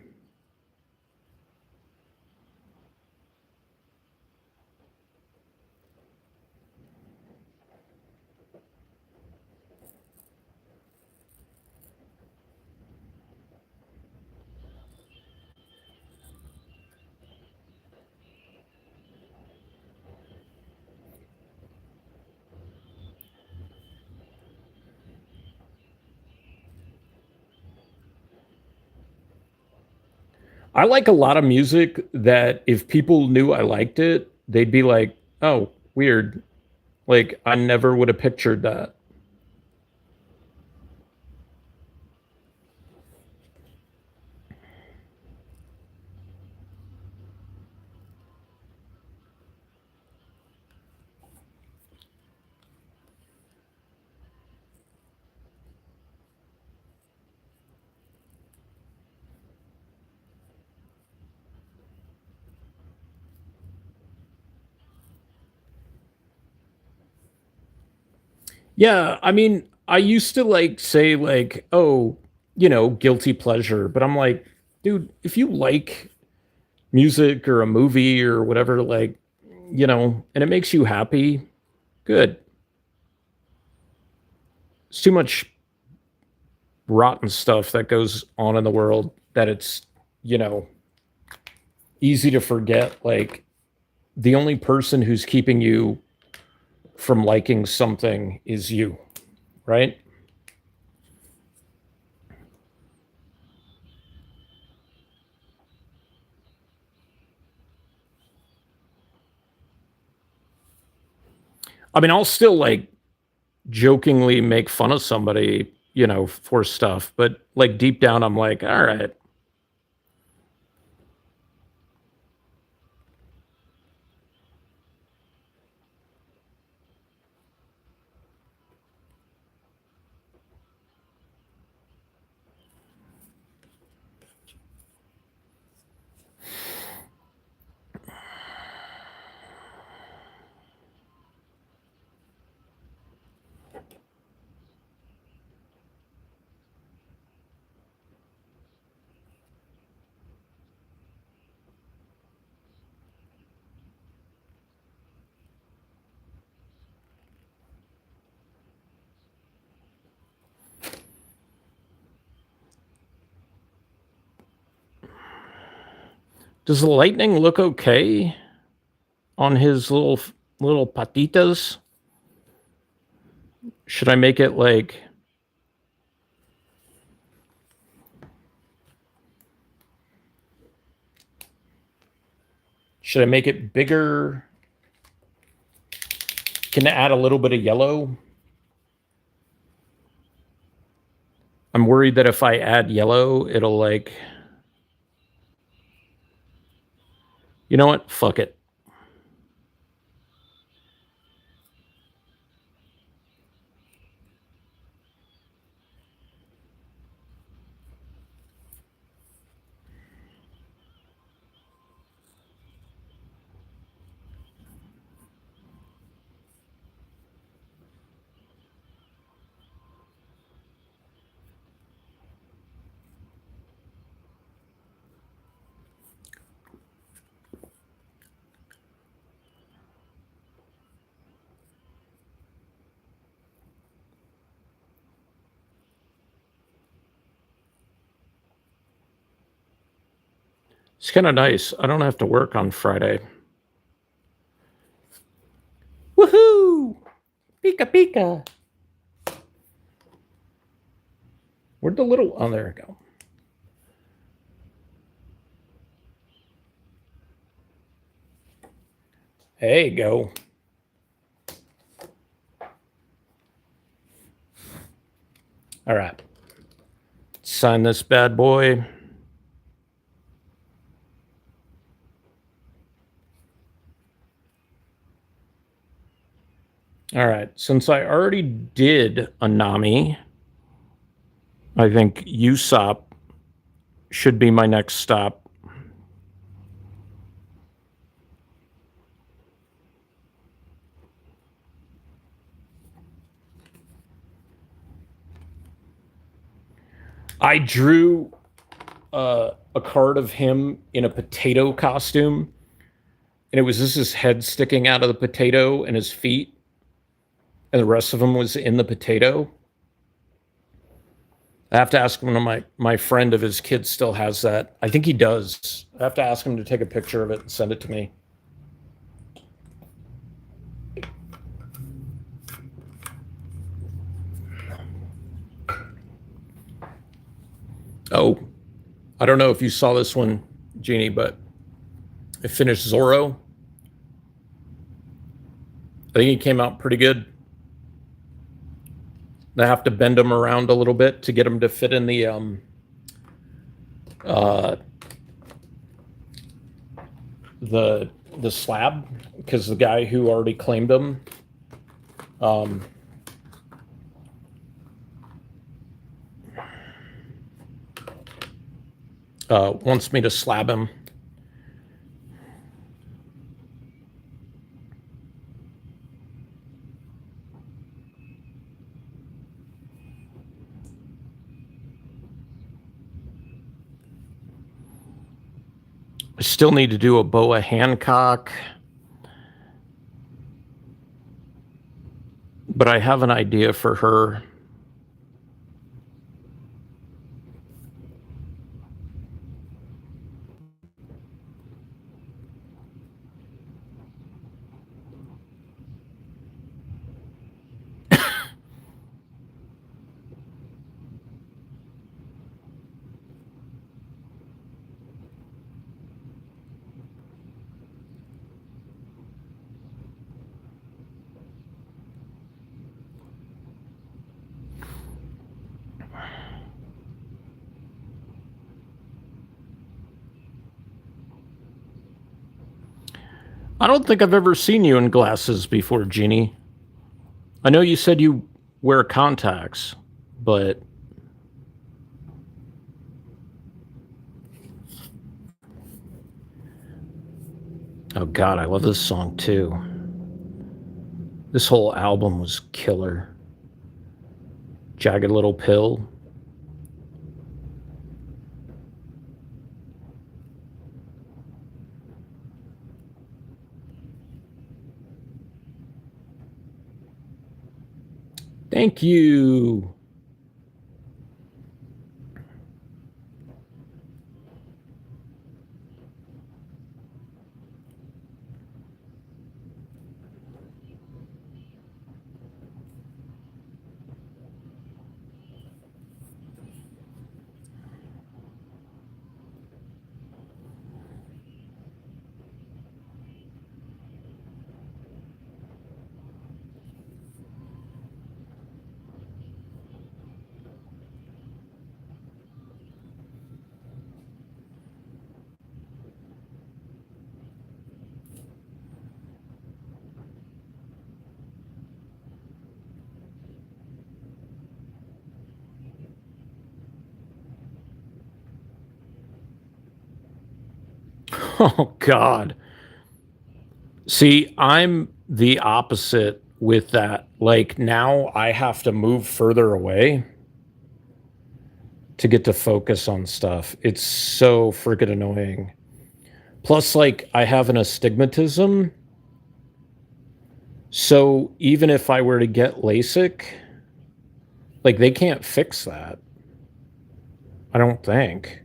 S1: I like a lot of music that if people knew I liked it, they'd be like, Oh, weird. Like, I never would have pictured that. Yeah, I mean, I used to like say like, oh, guilty pleasure, but I'm like, dude, if you like music or a movie or whatever, like, and it makes you happy, good. It's too much rotten stuff that goes on in the world that it's, you know, easy to forget. Like, the only person who's keeping you from liking something is you, right? I mean, I'll still like jokingly make fun of somebody, for stuff, but like deep down, I'm like, all right. Does the lightning look okay on his little patitas? Should I make it like, should I make it bigger? Can I add a little bit of yellow? I'm worried that if I add yellow, it'll like, you know what? Fuck it. It's kind of nice. I don't have to work on Friday. Woohoo! Pika pika. Where'd the little, oh, there we go. There you go. All right. Sign this bad boy. All right. Since I already did a Nami, I think Usopp should be my next stop. I drew a card of him in a potato costume, and it was just his head sticking out of the potato and his feet, and the rest of him was in the potato. I have to ask one of my friend if his kid still has that. I think he does. I have to ask him to take a picture of it and send it to me. Oh, I don't know if you saw this one, Jeannie, but I finished Zorro. I think he came out pretty good. I have to bend him around a little bit to get him to fit in uh, the the slab, because the guy who already claimed him um, wants me to slab him. I still need to do a Boa Hancock, but I have an idea for her. I don't think I've ever seen you in glasses before, Jeannie. I know you said you wear contacts, but oh god, I love this song too. This whole album was killer. Jagged Little Pill. Thank you. Oh god. See, I'm the opposite with that. Like now I have to move further away to get to focus on stuff. It's so freaking annoying. Plus, like, I have an astigmatism. So even if I were to get LASIK, like, they can't fix that. I don't think.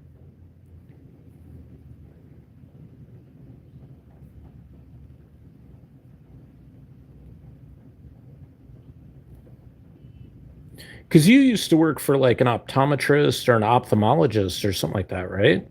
S1: Because you used to work for like an optometrist or an ophthalmologist or something like that, right?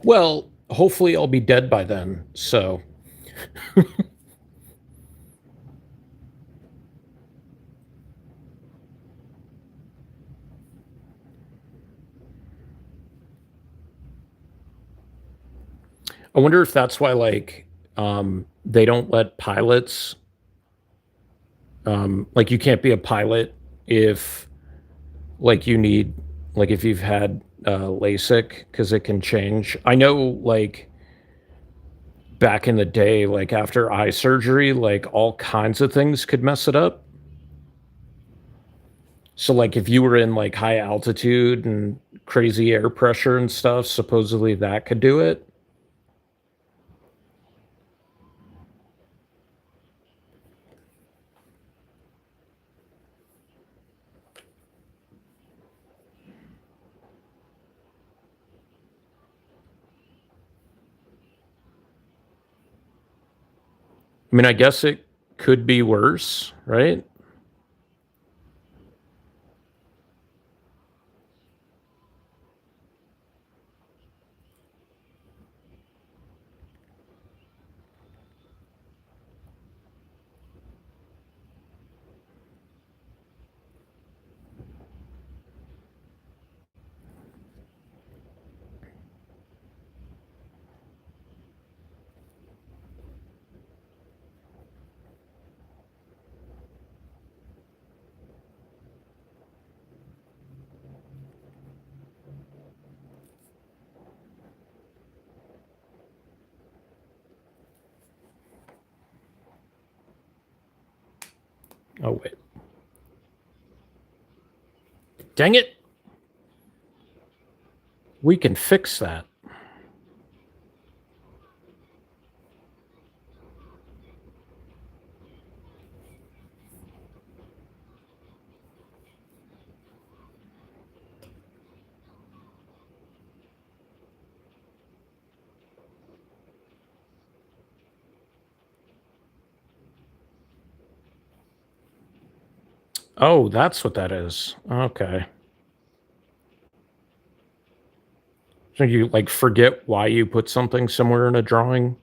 S1: Well, hopefully I'll be dead by then. So I wonder if that's why, like, they don't let pilots, like, you can't be a pilot if, like, you need, like, if you've had LASIK, because it can change. I know, like, back in the day, like, after eye surgery, like, all kinds of things could mess it up. So, like, if you were in, like, high altitude and crazy air pressure and stuff, supposedly that could do it. I mean, I guess it could be worse, right? Oh, wait. Dang it. We can fix that. Oh, that's what that is. Okay. So you like forget why you put something somewhere in a drawing?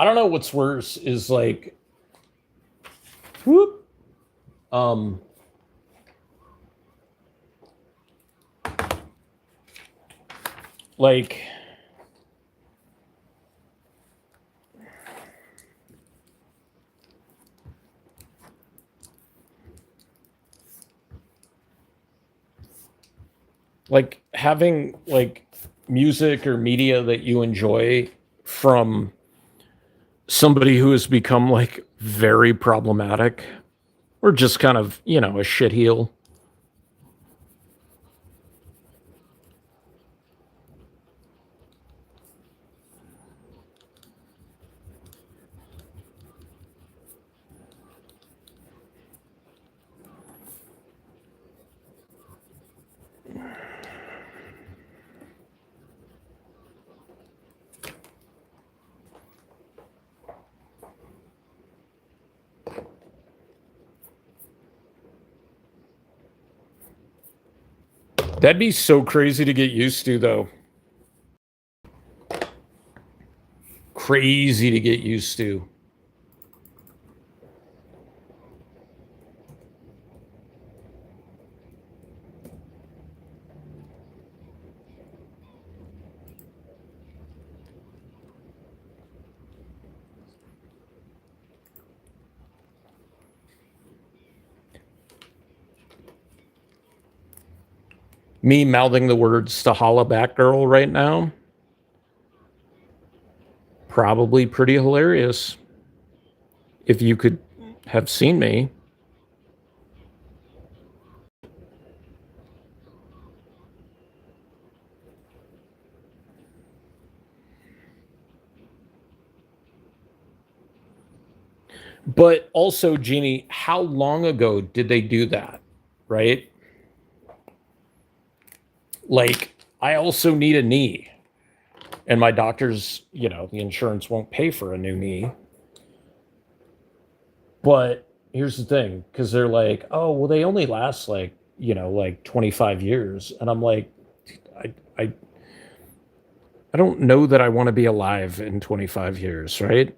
S1: I don't know what's worse is like whoop um like having like music or media that you enjoy from somebody who has become like very problematic or just kind of, you know, a shitheel. That'd be so crazy to get used to, though. Crazy to get used to. Me mouthing the words to Holla Back Girl right now, probably pretty hilarious if you could have seen me. But also, Jeannie, how long ago did they do that? Right? Like, I also need a knee. And my doctor's, you know, the insurance won't pay for a new knee. But here's the thing, because they're like, oh, well, they only last like, you know, like 25 years. And I'm like, I, I, I don't know that I want to be alive in 25 years, right?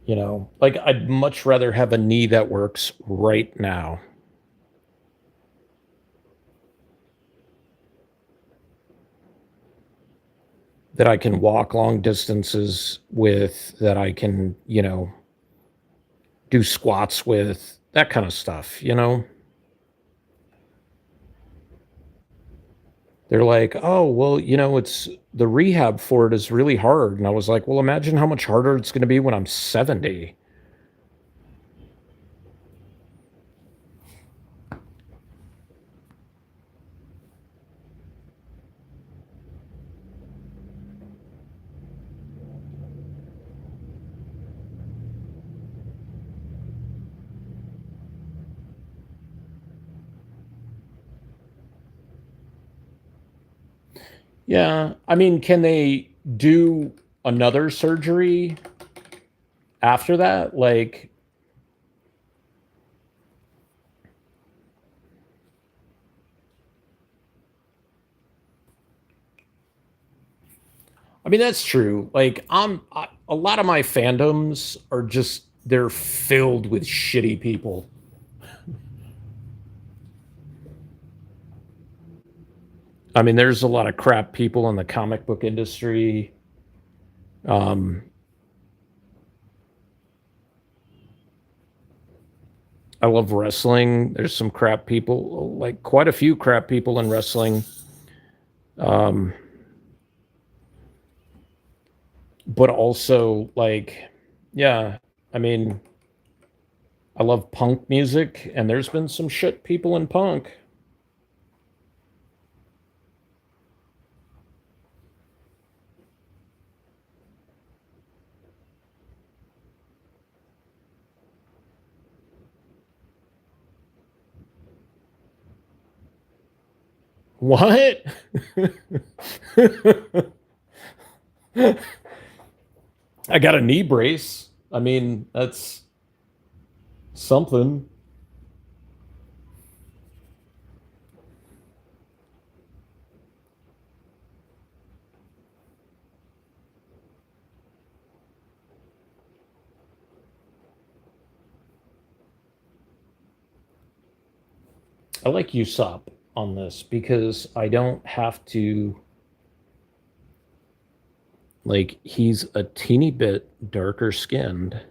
S1: You know, like I'd much rather have a knee that works right now, that I can walk long distances with, that I can, do squats with, that kind of stuff, you know? They're like, "Oh, well, it's the rehab for it is really hard." And I was like, "Well, imagine how much harder it's going to be when I'm 70." Yeah. I mean, can they do another surgery after that? Like, I mean, that's true. Like, a lot of my fandoms are just, they're filled with shitty people. I mean, there's a lot of crap people in the comic book industry. Um, I love wrestling. There's some crap people, like quite a few crap people in wrestling. Um, but also, like, yeah, I mean, I love punk music, and there's been some shit people in punk. What? I got a knee brace. I mean, that's something. I like Usopp on this because I don't have to, like, he's a teeny bit darker skinned,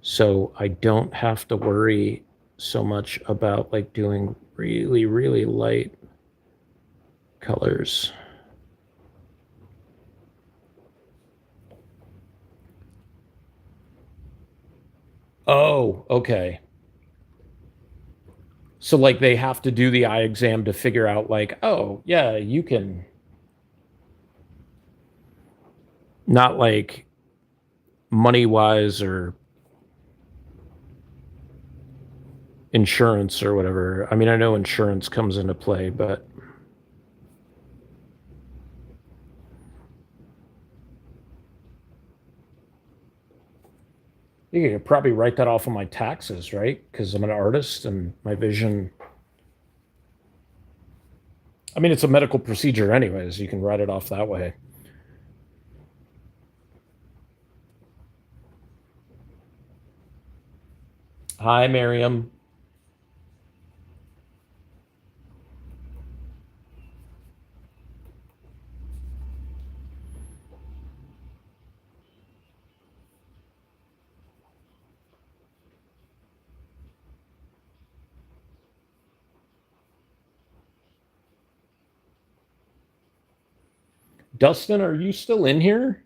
S1: so I don't have to worry so much about like doing really, really light colors. Oh, okay. So like they have to do the eye exam to figure out like, oh, yeah, you can, not like money wise or insurance or whatever. I mean, I know insurance comes into play, but you could probably write that off on my taxes, right? Because I'm an artist and my vision. I mean, it's a medical procedure, anyways. You can write it off that way. Hi, Miriam. Dustin, are you still in here?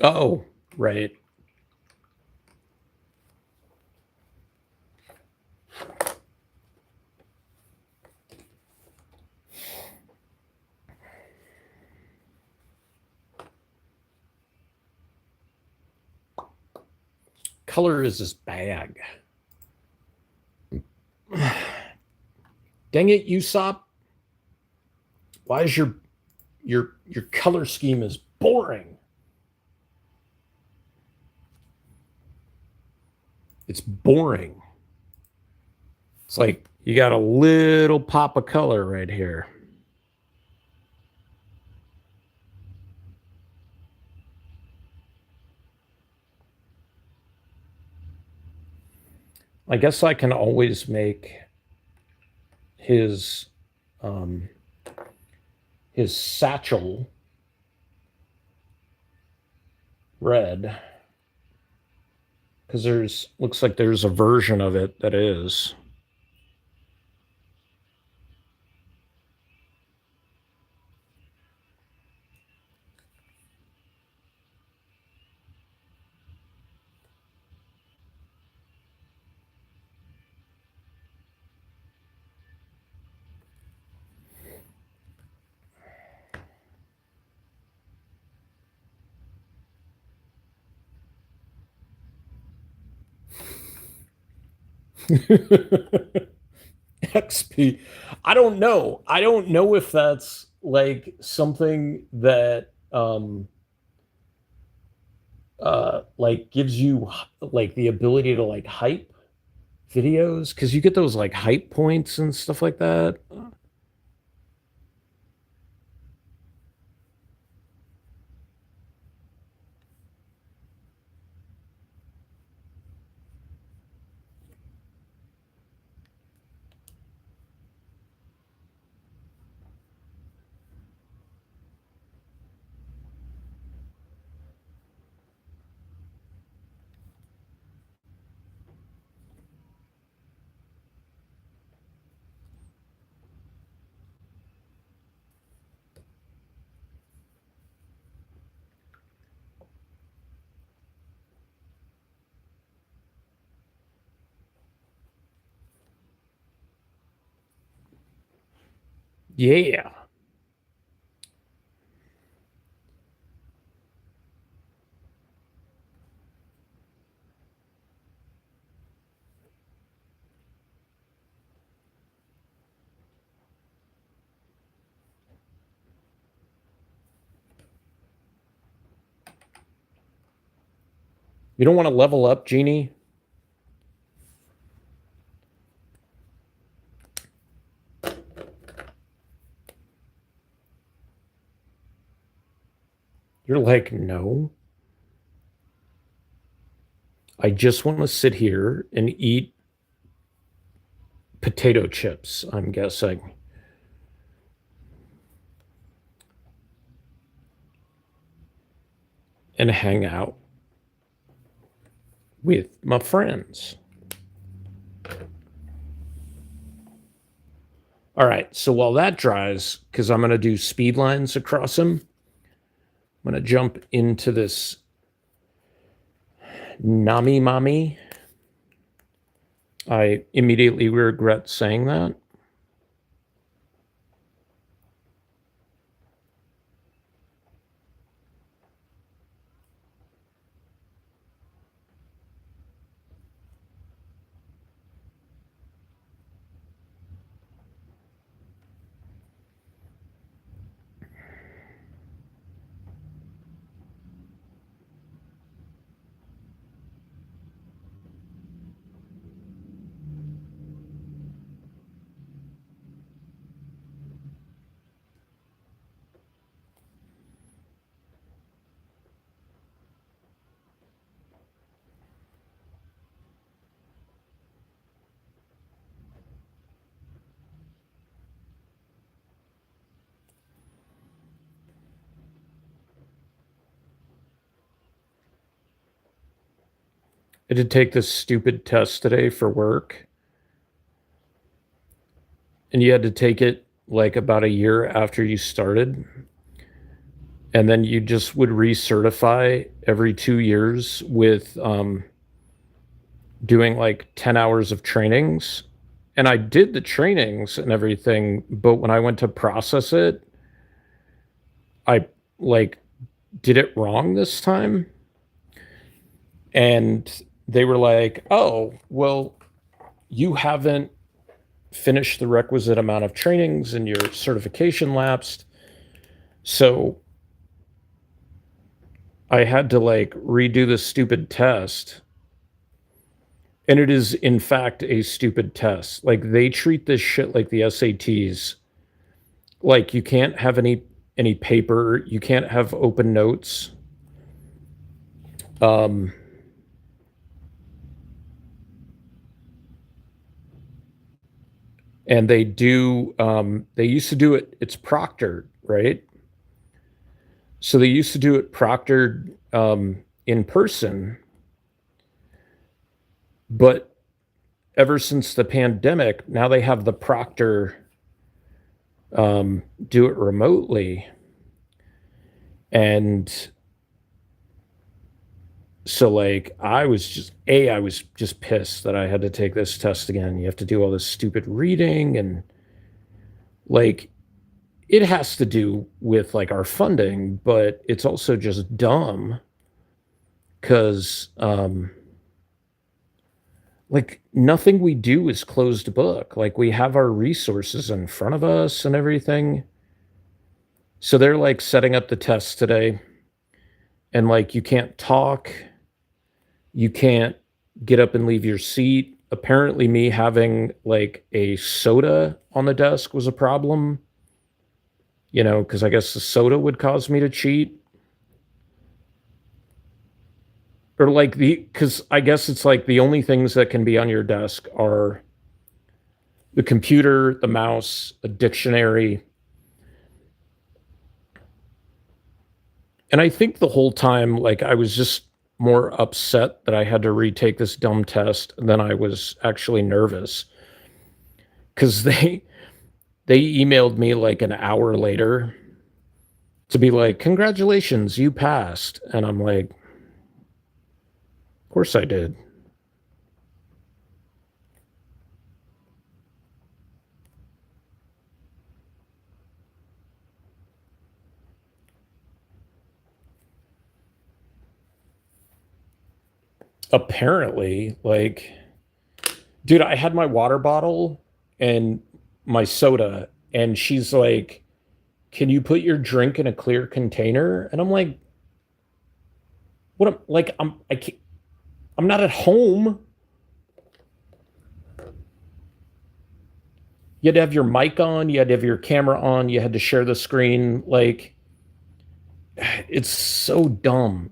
S1: Oh, right. Color is his bag. Dang it, Usopp. Why is your color scheme is boring? It's boring. It's like you got a little pop of color right here. I guess I can always make his um, his satchel red because there's looks like there's a version of it that is. XP. I don't know. I don't know if that's like something that like gives you like the ability to like hype videos because you get those like hype points and stuff like that. Yeah. You don't want to level up, Genie? You're like, no. I just want to sit here and eat potato chips, I'm guessing. And hang out with my friends. All right. So while that dries, because I'm going to do speed lines across him, I'm going to jump into this Nami Mami. I immediately regret saying that. I did take this stupid test today for work, and you had to take it like about a year after you started. and then you just would recertify every 2 years with doing like 10 hours of trainings. And I did the trainings and everything, but when I went to process it, I like did it wrong this time. And they were like, oh, well, you haven't finished the requisite amount of trainings and your certification lapsed. So I had to like redo the stupid test. And it is, in fact, a stupid test. Like they treat this shit like the SATs. Like you can't have any paper, you can't have open notes. Um, and they used to do it, it's proctored, right? So they used to do it proctored in person, but ever since the pandemic, now they have the proctor do it remotely. And so like I was just pissed that I had to take this test again. You have to do all this stupid reading, and like it has to do with like our funding, but it's also just dumb because like nothing we do is closed book. Like we have our resources in front of us and everything. So they're like setting up the tests today, and like you can't talk, you can't get up and leave your seat. Apparently, me having like a soda on the desk was a problem, because I guess the soda would cause me to cheat. Or like because I guess it's like the only things that can be on your desk are the computer, the mouse, a dictionary. And I think the whole time, like, I was just more upset that I had to retake this dumb test than I was actually nervous. Because they emailed me like an hour later to be like, congratulations, you passed. And I'm like, of course I did. Apparently, like, dude, I had my water bottle and my soda, and she's like, can you put your drink in a clear container? And I'm like, what? I can't, I'm not at home. You had to have your mic on, you had to have your camera on, you had to share the screen. Like, it's so dumb.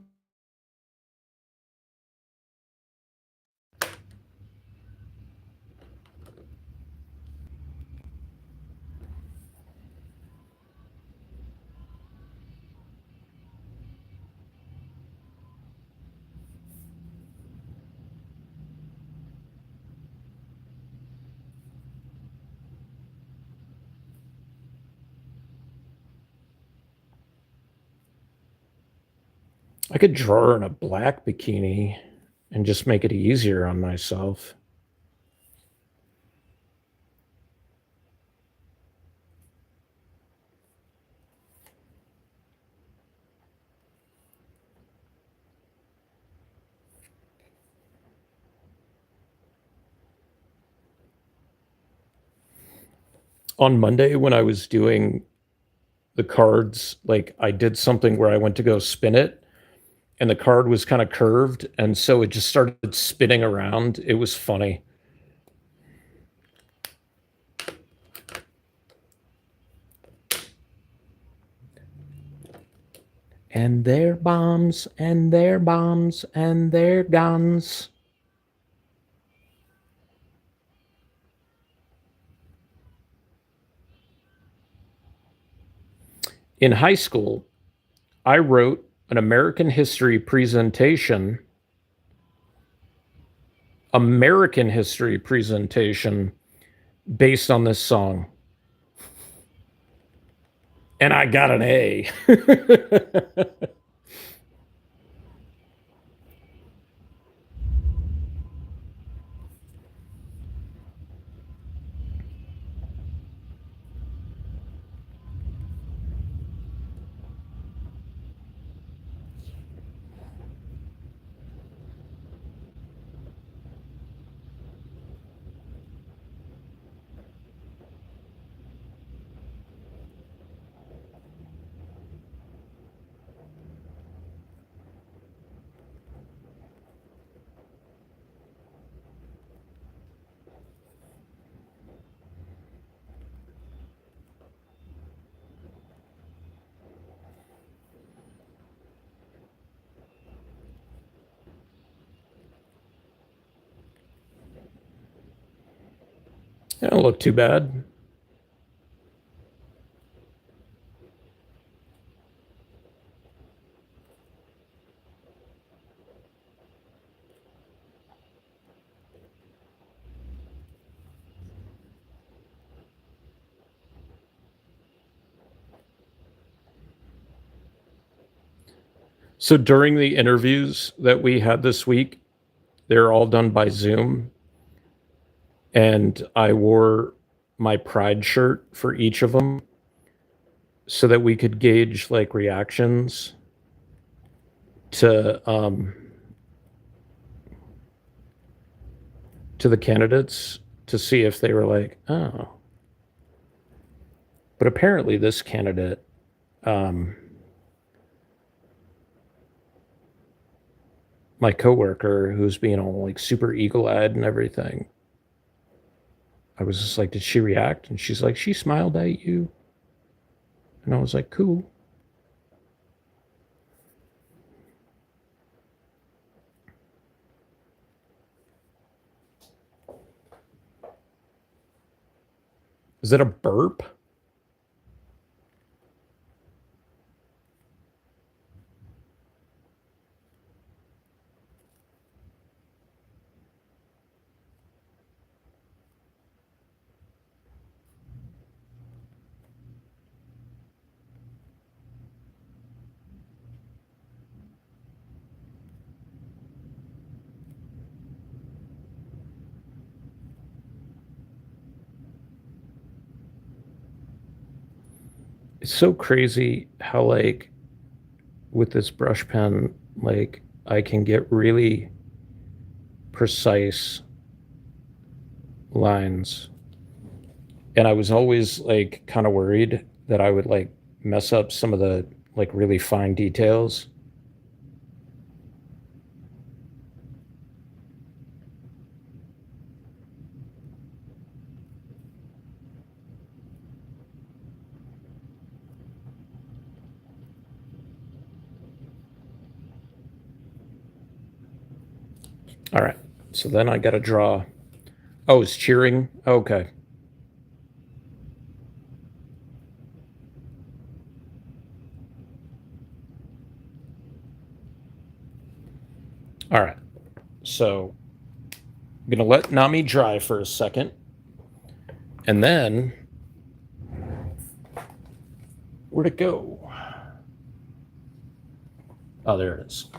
S1: I could draw her in a black bikini and just make it easier on myself. On Monday, when I was doing the cards, like I did something where I went to go spin it, and the card was kind of curved, and so it just started spinning around. It was funny. And their bombs, and their bombs, and their guns. In high school, I wrote an American history presentation based on this song. And I got an A. They don't look too bad. So during the interviews that we had this week, they're all done by Zoom. And I wore my Pride shirt for each of them so that we could gauge like reactions to the candidates to see if they were like, oh. But apparently this candidate my coworker who's being all like super eagle-eyed and everything, I was just like, did she react? And she's like, she smiled at you. And I was like, cool. Is that a burp? It's so crazy how like with this brush pen, like I can get really precise lines. And I was always like kind of worried that I would like mess up some of the like really fine details. All right. So then I got to draw. Oh, it's cheering. Okay. All right. So I'm going to let Nami dry for a second. And then where'd it go? Oh, there it is.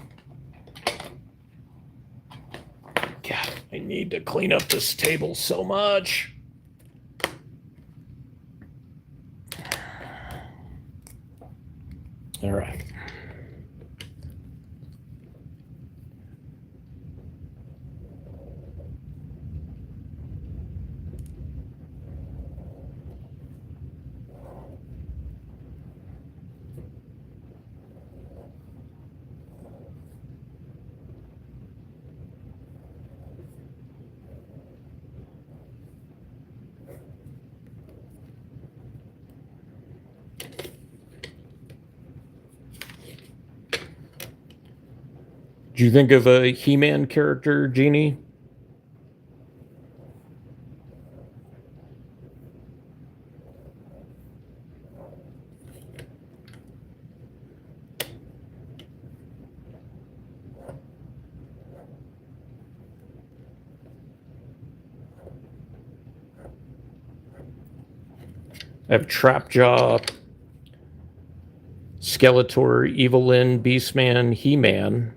S1: God, I need to clean up this table so much. All right. Do you think of a He-Man character, Jeannie? I have Trapjaw, Skeletor, Evelyn, Beastman, He-Man.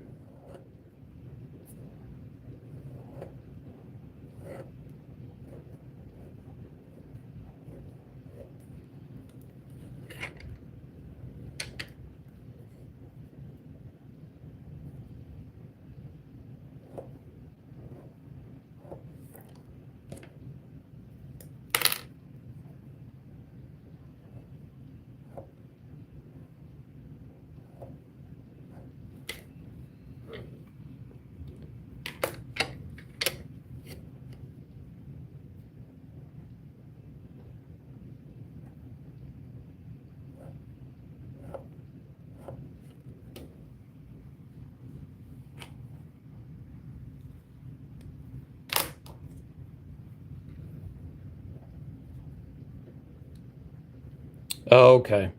S1: Oh, okay.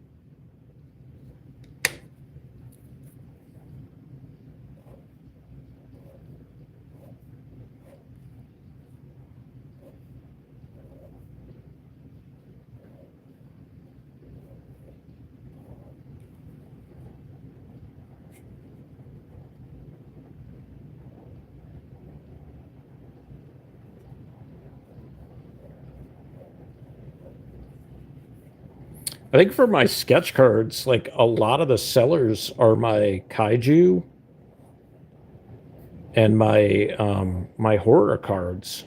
S1: I think for my sketch cards, like a lot of the sellers are my kaiju and my horror cards.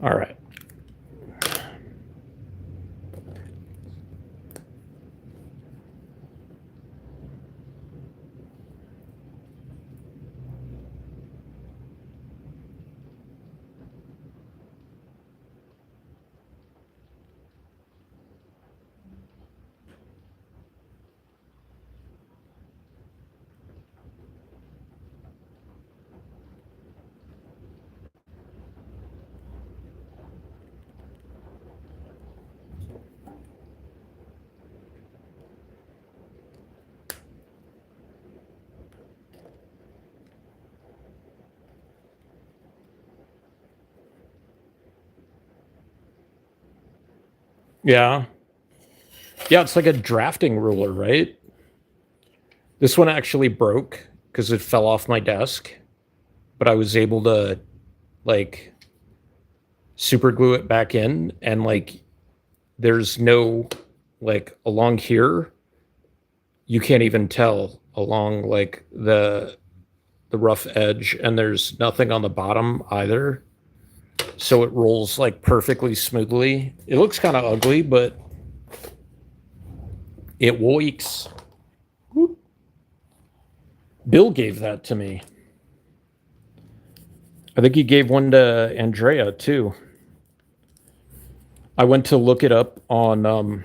S1: All right. Yeah. Yeah, it's like a drafting ruler, right? This one actually broke because it fell off my desk, but I was able to like super glue it back in, and like there's no like along here you can't even tell along like the rough edge, and there's nothing on the bottom either, so it rolls like perfectly smoothly. It looks kind of ugly, but it works. Bill gave that to me. I think he gave one to Andrea too. I went to look it up on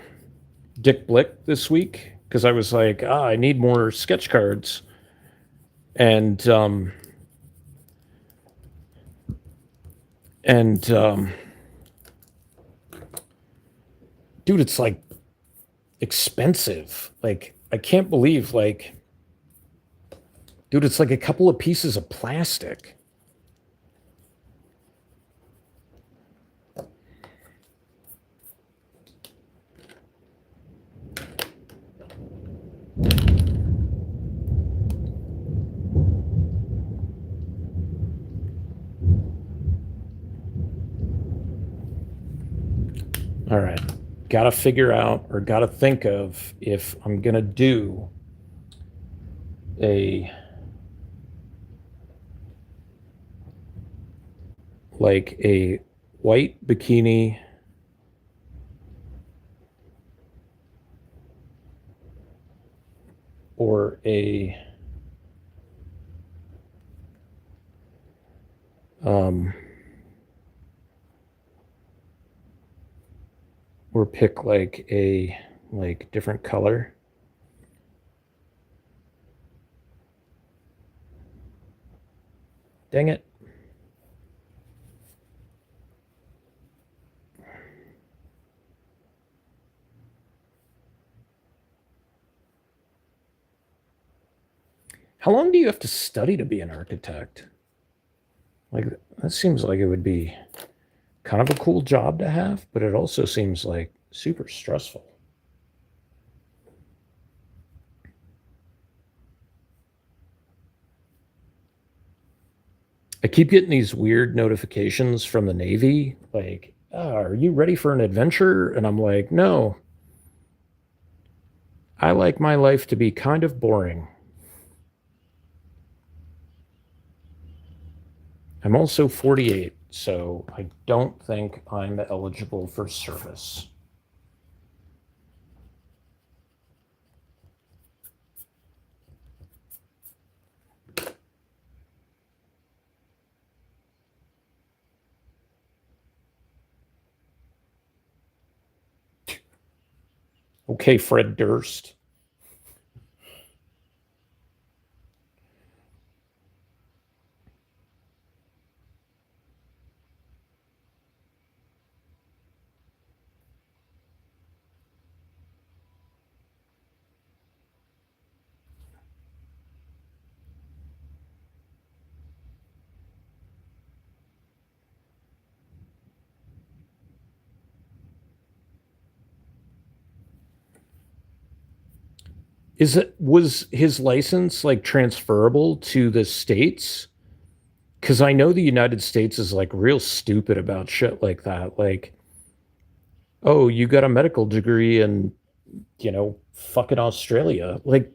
S1: Dick Blick this week because I was like, I need more sketch cards. And and dude, it's like expensive. Like I can't believe, like, dude, it's like a couple of pieces of plastic. All right. Got to figure out or got to think of if I'm going to do a like a white bikini or a um or pick like a like different color. Dang it. How long do you have to study to be an architect? Like, that seems like it would be kind of a cool job to have, but it also seems like super stressful. I keep getting these weird notifications from the Navy, like, are you ready for an adventure? And I'm like, no, I like my life to be kind of boring. I'm also 48, so I don't think I'm eligible for service. Okay, Fred Durst. Was his license like transferable to the states? Because I know the United States is like real stupid about shit like that. Like, oh, you got a medical degree in, fucking Australia. Like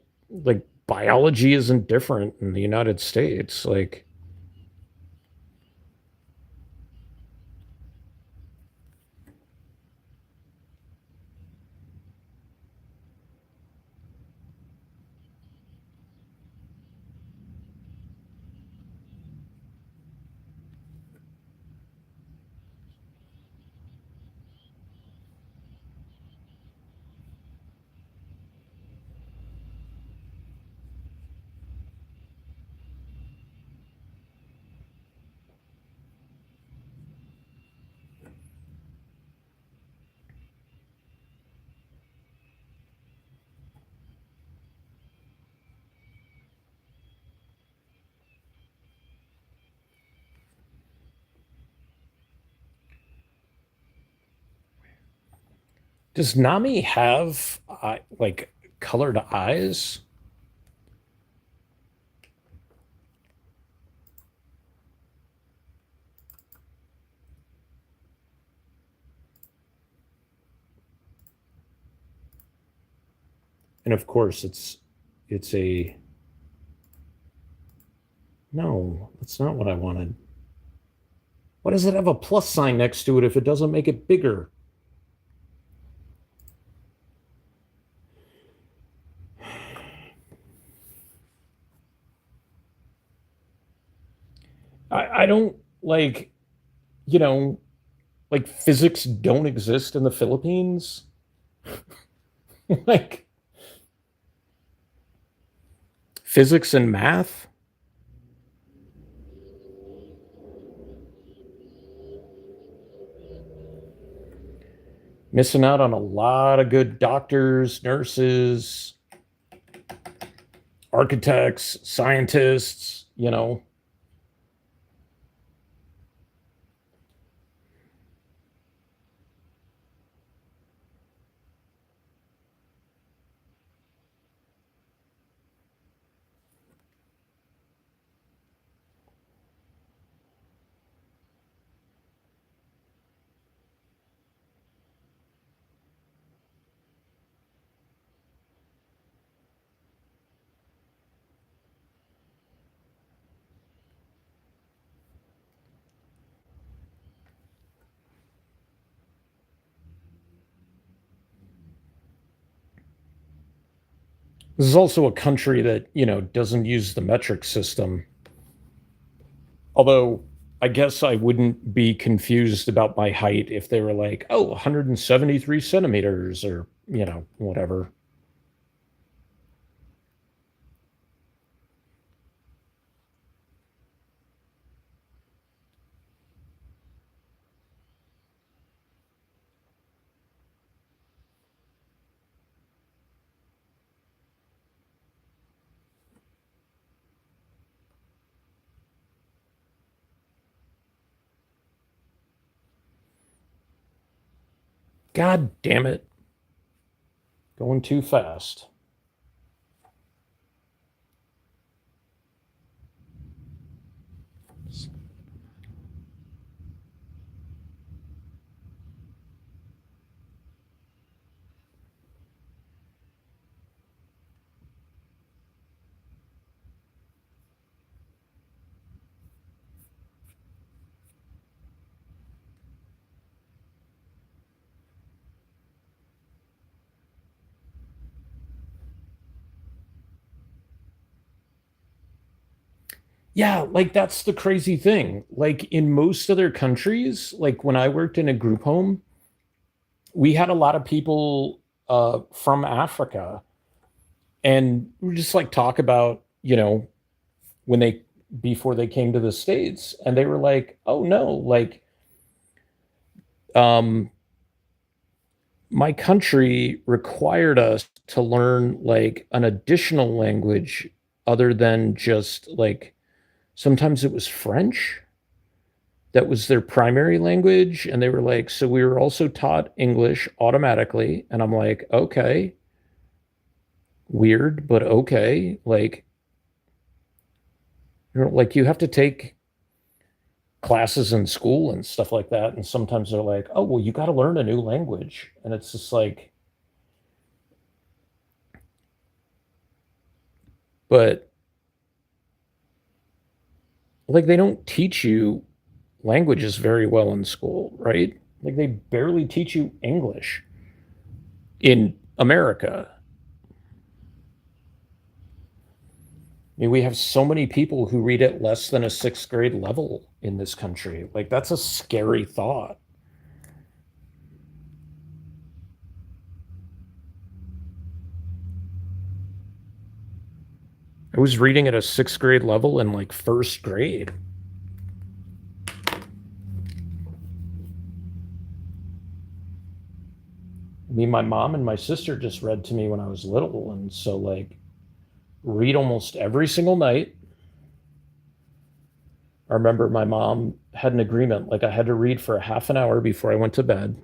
S1: biology isn't different in the United States. Like, does Nami have like colored eyes? And of course, it's a no. That's not what I wanted. Why does it have a plus sign next to it if it doesn't make it bigger? I don't like, you know, like physics don't exist in the Philippines. Like physics and math, missing out on a lot of good doctors, nurses, architects, scientists. This is also a country that, doesn't use the metric system. Although I guess I wouldn't be confused about my height if they were like, oh, 173 centimeters or, whatever. God damn it. Going too fast. Yeah, like that's the crazy thing. Like in most other countries, like when I worked in a group home, we had a lot of people from Africa, and we just like talk about, when they before they came to the States, and they were like, "Oh no, like um my country required us to learn like an additional language other than just like sometimes it was French that was their primary language, and they were like, so we were also taught English automatically, and I'm like, okay, weird, but okay, like like you have to take classes in school and stuff like that, and sometimes they're like, oh well, you got to learn a new language, and it's just like, but like they don't teach you languages very well in school, right? Like they barely teach you English in America. I mean, we have so many people who read at less than a sixth grade level in this country. Like, that's a scary thought. I was reading at a sixth grade level in like first grade. I mean, my mom and my sister just read to me when I was little. And so, like, read almost every single night. I remember my mom had an agreement, like, I had to read for a half an hour before I went to bed.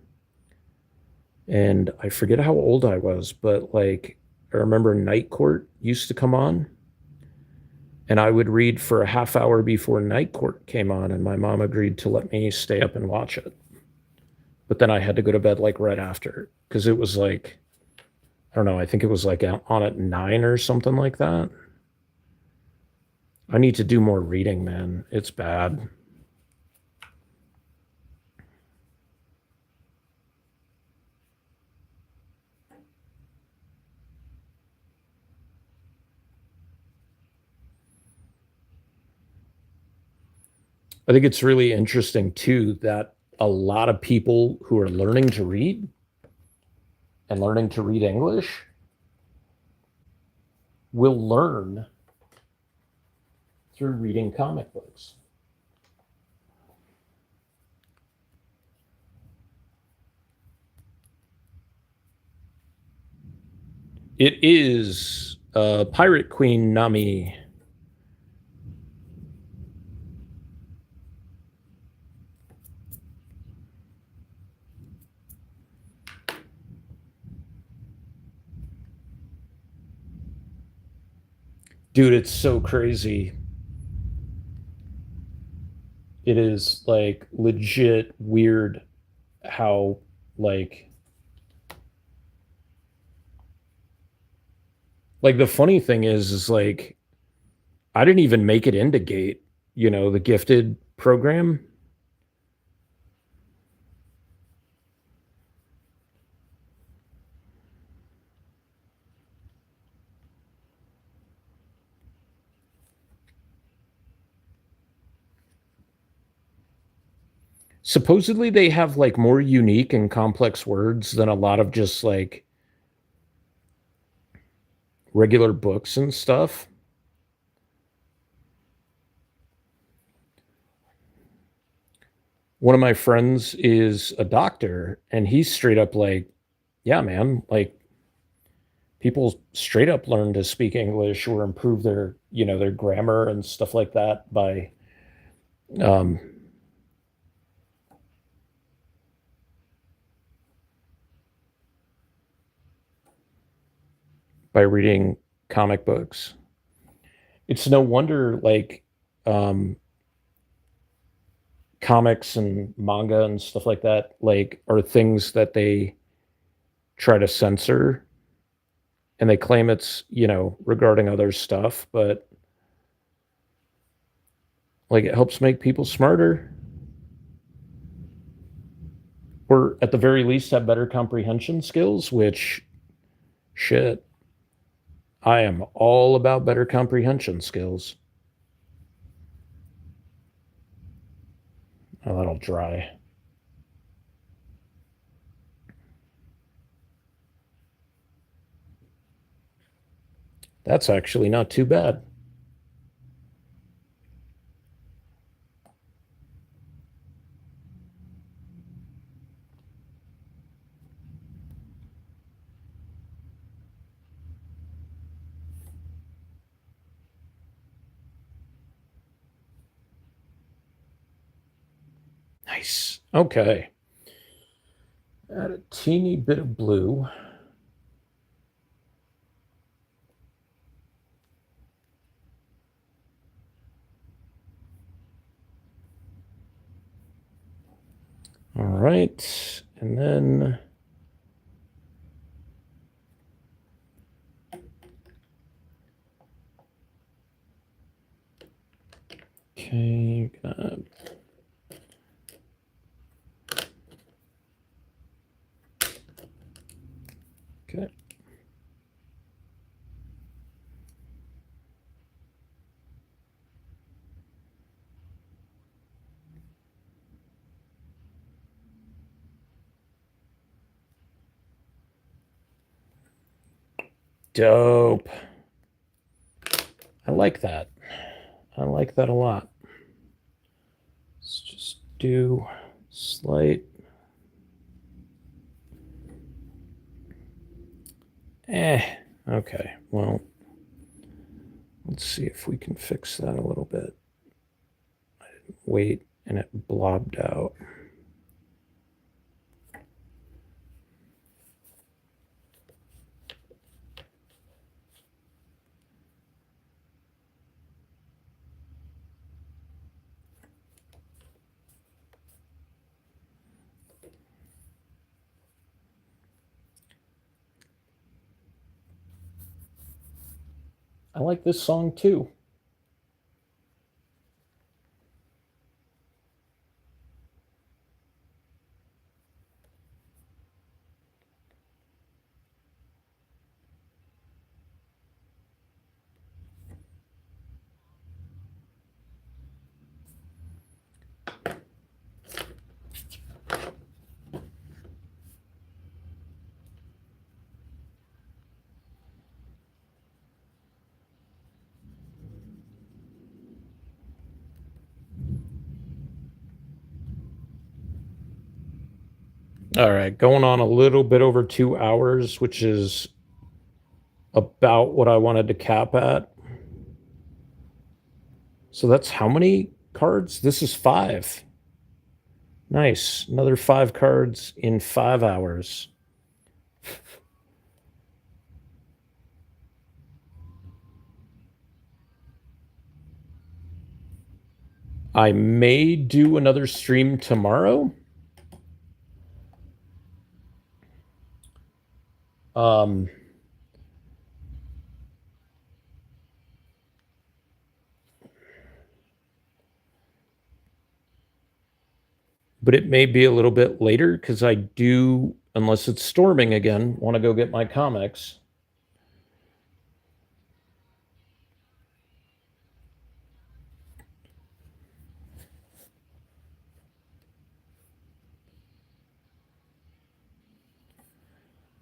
S1: And I forget how old I was, but like, I remember Night Court used to come on, and I would read for a half hour before Night Court came on, and my mom agreed to let me stay up and watch it. But then I had to go to bed like right after because it was like, I don't know, I think it was like on at 9 or something like that. I need to do more reading, man. It's bad. I think it's really interesting too that a lot of people who are learning to read and learning to read English will learn through reading comic books. It is Pirate Queen Nami. Dude, it's so crazy. It is like legit weird how like the funny thing is like I didn't even make it into Gate, the gifted program. Supposedly they have like more unique and complex words than a lot of just like regular books and stuff. One of my friends is a doctor, and he's straight up like, yeah, man, like people straight up learn to speak English or improve their grammar and stuff like that by um by reading comic books. It's no wonder, like, um, comics and manga and stuff like that, like, are things that they try to censor, and they claim it's, regarding other stuff, but, like, it helps make people smarter, or at the very least have better comprehension skills, which, shit, I am all about better comprehension skills. Oh, that'll dry. That's actually not too bad. Nice. Okay. Add a teeny bit of blue. All right. And then okay, okay. Dope. I like that. I like that a lot. Let's just do slight. Okay. Well, let's see if we can fix that a little bit. I didn't wait and it blobbed out. I like this song too. All right, going on a little bit over 2 hours, which is about what I wanted to cap at. So that's how many cards? This is 5. Nice. Another 5 cards in 5 hours. I may do another stream tomorrow. Um, but it may be a little bit later because I do, unless it's storming again, want to go get my comics.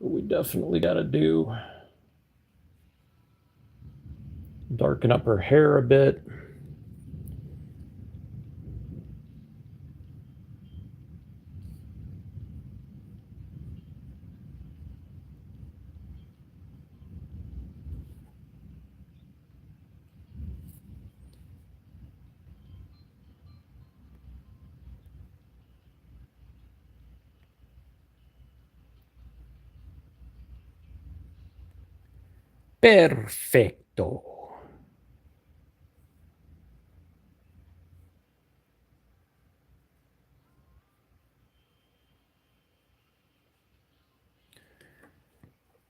S1: But we definitely got to do darken up her hair a bit. Perfecto.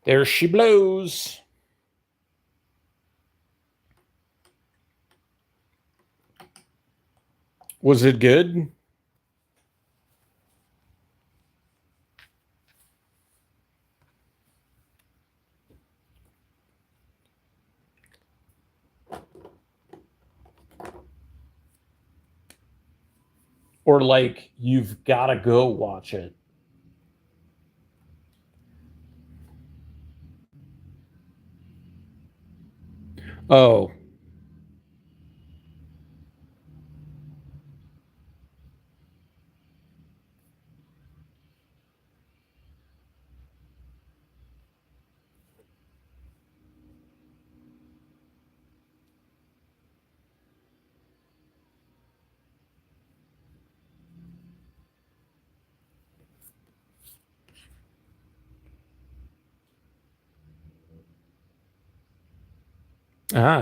S1: There she blows. Was it good? Or like you've got to go watch it? Oh,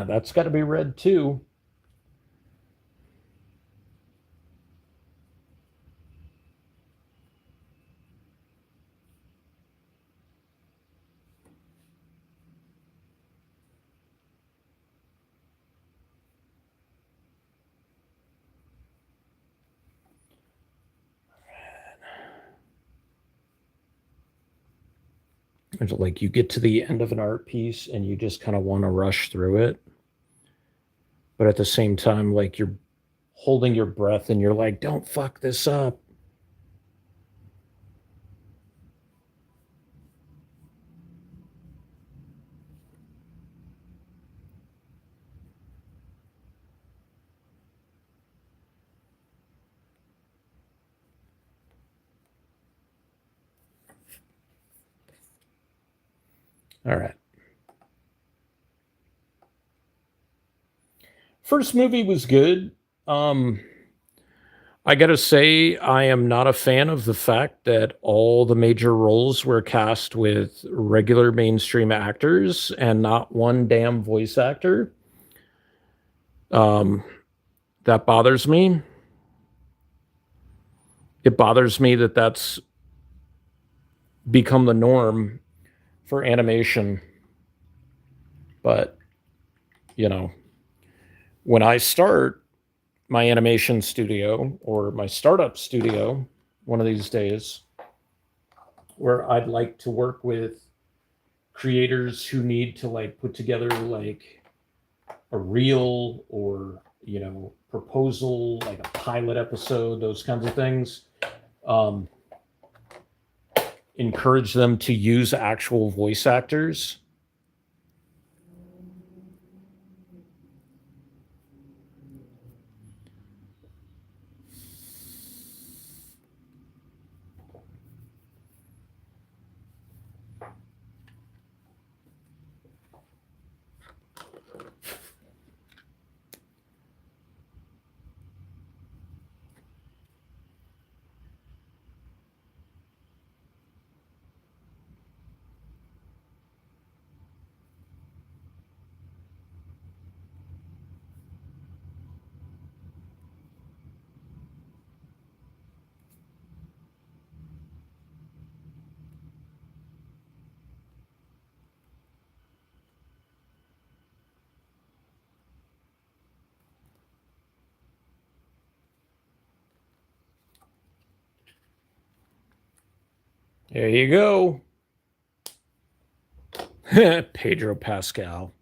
S1: that's got to be read too. It's like you get to the end of an art piece and you just kind of want to rush through it, but at the same time, like you're holding your breath and you're like, "Don't fuck this up." All right. First movie was good. Um, I gotta say, I am not a fan of the fact that all the major roles were cast with regular mainstream actors and not one damn voice actor. Um, that bothers me. It bothers me that that's become the norm for animation. But, you know, when I start my animation studio or my startup studio one of these days, where I'd like to work with creators who need to like put together like a reel or proposal, like a pilot episode, those kinds of things. um, Encourage them to use actual voice actors. There you go. Pedro Pascal.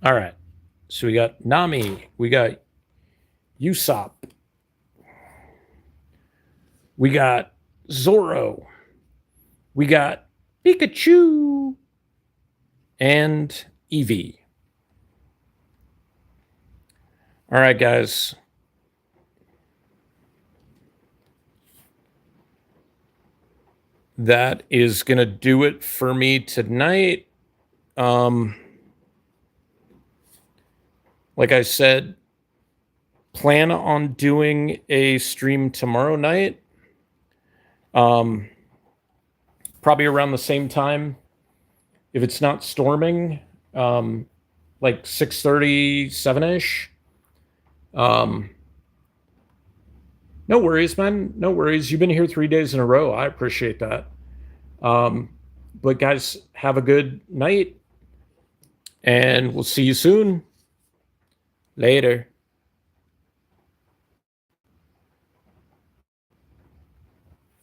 S1: All right, so we got Nami, we got Usopp, we got Zoro, we got Pikachu, and Eevee. All right, guys. That is going to do it for me tonight. Um, like I said, plan on doing a stream tomorrow night. Um, Probably around the same time. if it's not storming, like 6:30, 7-ish. Um, no worries, man. No worries. You've been here 3 days in a row. I appreciate that. Um, but guys, have a good night, and we'll see you soon. Later.